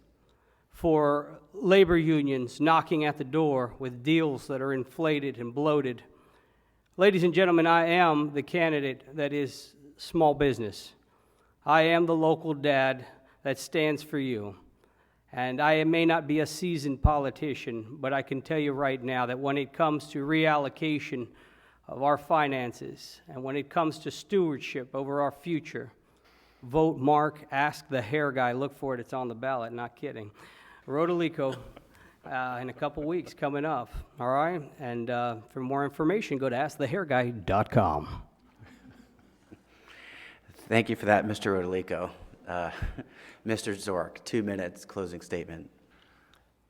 S7: for labor unions knocking at the door with deals that are inflated and bloated. Ladies and gentlemen, I am the candidate that is small business. I am the local dad that stands for you. And I may not be a seasoned politician, but I can tell you right now that when it comes to reallocation of our finances and when it comes to stewardship over our future, vote Mark, ask the hair guy, look for it, it's on the ballot, not kidding. Rodolico in a couple weeks coming up, all right? And for more information, go to askthehairguy.com.
S11: Thank you for that, Mr. Rodolico. Mr. Zork, 2 minutes, closing statement.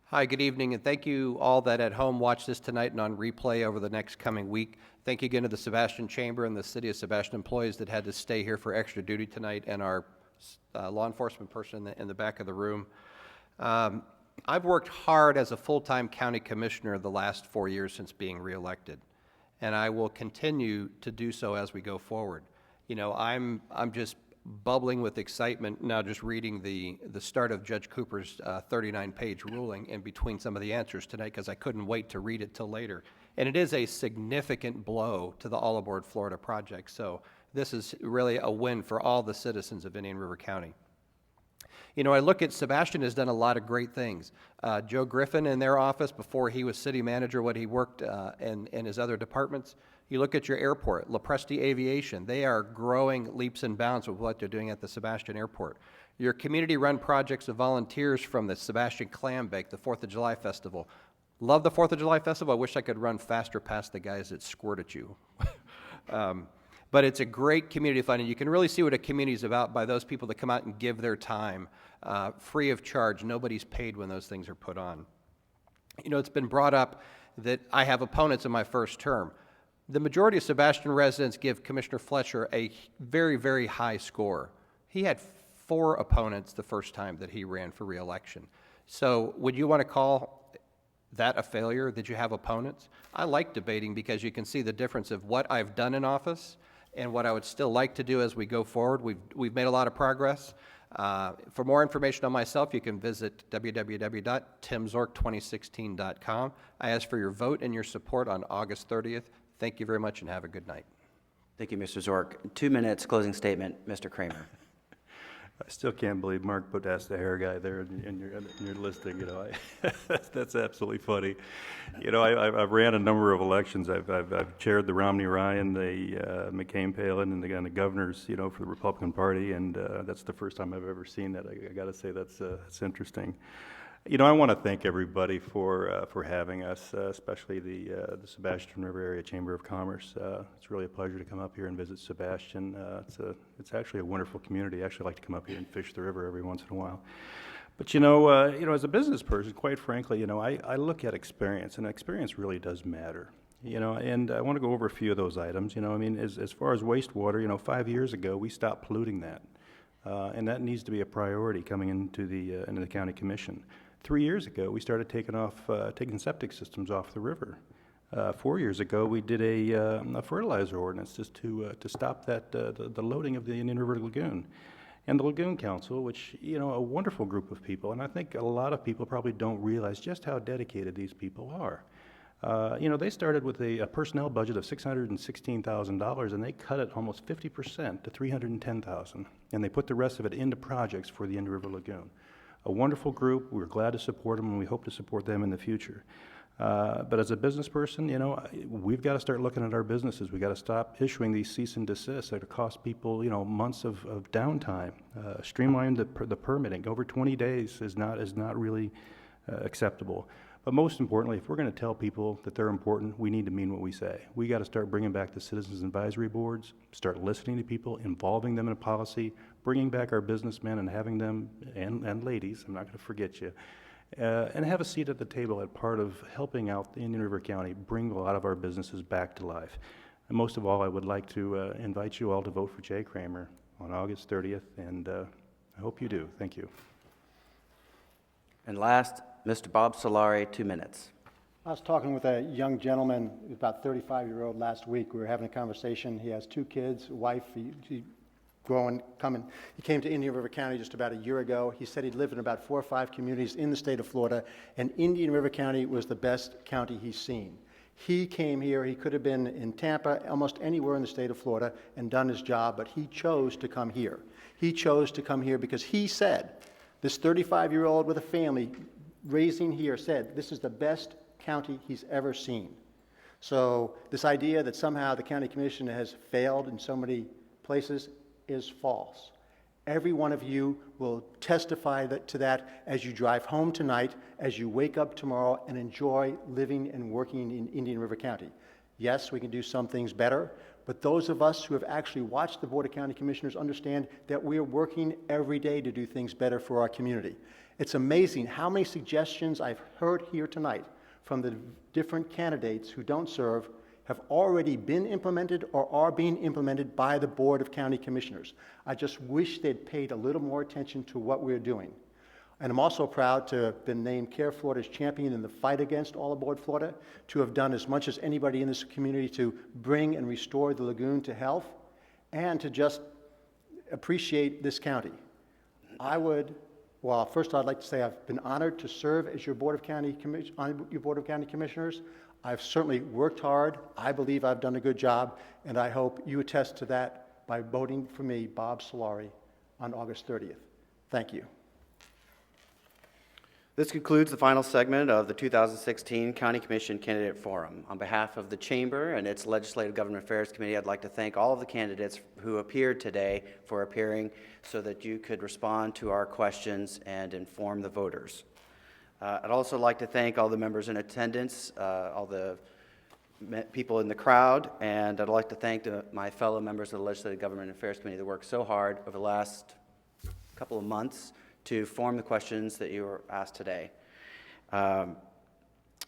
S8: Hi, good evening, and thank you all that at home watch this tonight and on replay over the next coming week. Thank you again to the Sebastian Chamber and the City of Sebastian employees that had to stay here for extra duty tonight, and our law enforcement person in the back of the room. I've worked hard as a full-time county commissioner the last 4 years since being reelected, and I will continue to do so as we go forward. You know, I'm just bubbling with excitement now just reading the start of Judge Cooper's 39-page ruling in between some of the answers tonight, because I couldn't wait to read it till later. And it is a significant blow to the All Aboard Florida project, so this is really a win for all the citizens of Indian River County. You know, I look at Sebastian has done a lot of great things. Joe Griffin in their office, before he was city manager, what he worked in his other departments. You look at your airport, La Presti Aviation, they are growing leaps and bounds with what they're doing at the Sebastian Airport. Your community-run projects of volunteers from the Sebastian Clam Bake, the 4th of July Festival. Love the 4th of July Festival. I wish I could run faster past the guys that squirt at you. But it's a great community fund, and you can really see what a community is about by those people that come out and give their time free of charge. Nobody's paid when those things are put on. You know, it's been brought up that I have opponents in my first term. The majority of Sebastian residents give Commissioner Fletcher a very, very high score. He had 4 opponents the first time that he ran for re-election. So would you want to call that a failure, that you have opponents? I like debating because you can see the difference of what I've done in office and what I would still like to do as we go forward. We've made a lot of progress. For more information on myself, you can visit www.timzork2016.com. I ask for your vote and your support on August 30th. Thank you very much and have a good night.
S11: Thank you, Mr. Zork. 2 minutes, closing statement, Mr. Kramer.
S9: I still can't believe Mark put Ask the Hair Guy there in your listing. You know, that's absolutely funny. You know, I've ran a number of elections. I've chaired the Romney-Ryan, the McCain-Palin, and the governors. You know, for the Republican Party, and that's the first time I've ever seen that. I got to say that's interesting. You know, I want to thank everybody for having us, especially the Sebastian River Area Chamber of Commerce. It's really a pleasure to come up here and visit Sebastian. It's actually a wonderful community. I actually like to come up here and fish the river every once in a while. But you know, as a business person, quite frankly, you know, I look at experience, and experience really does matter. You know, and I want to go over a few of those items. You know, I mean, as far as wastewater, you know, 5 years ago we stopped polluting that, and that needs to be a priority coming into the county commission. 3 years ago, we started taking septic systems off the river. 4 years ago, we did a fertilizer ordinance just to stop the loading of the Indian River Lagoon. And the Lagoon Council, which, you know, a wonderful group of people, and I think a lot of people probably don't realize just how dedicated these people are. You know, they started with a personnel budget of $616,000, and they cut it almost 50% to $310,000, and they put the rest of it into projects for the Indian River Lagoon. A wonderful group. We're glad to support them, and we hope to support them in the future. But as a business person, you know, we've got to start looking at our businesses. We've got to stop issuing these cease and desists that cost people, you know, months of downtime. Streamline the permitting. Over 20 days is not really acceptable. But most importantly, if we're going to tell people that they're important, we need to mean what we say. We got to start bringing back the citizens advisory boards, start listening to people, involving them in policy, bringing back our businessmen and having them, and ladies, I'm not going to forget you, and have a seat at the table at part of helping out the Indian River County bring a lot of our businesses back to life. And most of all, I would like to invite you all to vote for Jay Kramer on August 30th, and I hope you do. Thank you.
S11: And last, Mr. Bob Solari, 2 minutes.
S10: I was talking with a young gentleman, about 35-year-old, last week. We were having a conversation. He has 2 kids, a wife. He came to Indian River County just about a year ago. He said he'd lived in about 4 or 5 communities in the state of Florida, and Indian River County was the best county he's seen. He came here. He could have been in Tampa, almost anywhere in the state of Florida, and done his job, but he chose to come here. He chose to come here because he said, this 35-year-old with a family raising here said, this is the best county he's ever seen. So this idea that somehow the county commission has failed in so many places is false. Every one of you will testify to that as you drive home tonight, as you wake up tomorrow and enjoy living and working in Indian River County. Yes, we can do some things better, but those of us who have actually watched the Board of County Commissioners understand that we are working every day to do things better for our community. It's amazing how many suggestions I've heard here tonight from the different candidates who don't serve have already been implemented or are being implemented by the Board of County Commissioners. I just wish they'd paid a little more attention to what we're doing. And I'm also proud to have been named Care Florida's champion in the fight against all aboard Florida, to have done as much as anybody in this community to bring and restore the lagoon to health, and to just appreciate this county. First I'd like to say I've been honored to serve as your Board of County Commissioners. I've certainly worked hard. I believe I've done a good job, and I hope you attest to that by voting for me, Bob Solari, on August 30th. Thank you.
S11: This concludes the final segment of the 2016 County Commission Candidate Forum. On behalf of the Chamber and its Legislative Government Affairs Committee, I'd like to thank all of the candidates who appeared today for appearing so that you could respond to our questions and inform the voters. I'd also like to thank all the members in attendance, all the people in the crowd, and I'd like to thank my fellow members of the Legislative Government Affairs Committee that worked so hard over the last couple of months to form the questions that you were asked today.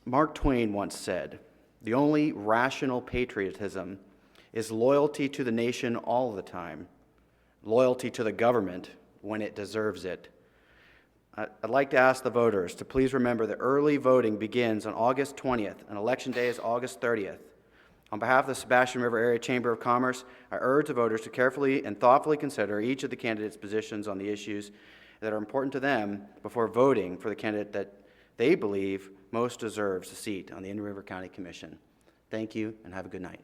S11: Mark Twain once said, "The only rational patriotism is loyalty to the nation all the time, loyalty to the government when it deserves it." I'd like to ask the voters to please remember that early voting begins on August 20th and Election Day is August 30th. On behalf of the Sebastian River Area Chamber of Commerce, I urge the voters to carefully and thoughtfully consider each of the candidates' positions on the issues that are important to them before voting for the candidate that they believe most deserves a seat on the Indian River County Commission. Thank you and have a good night.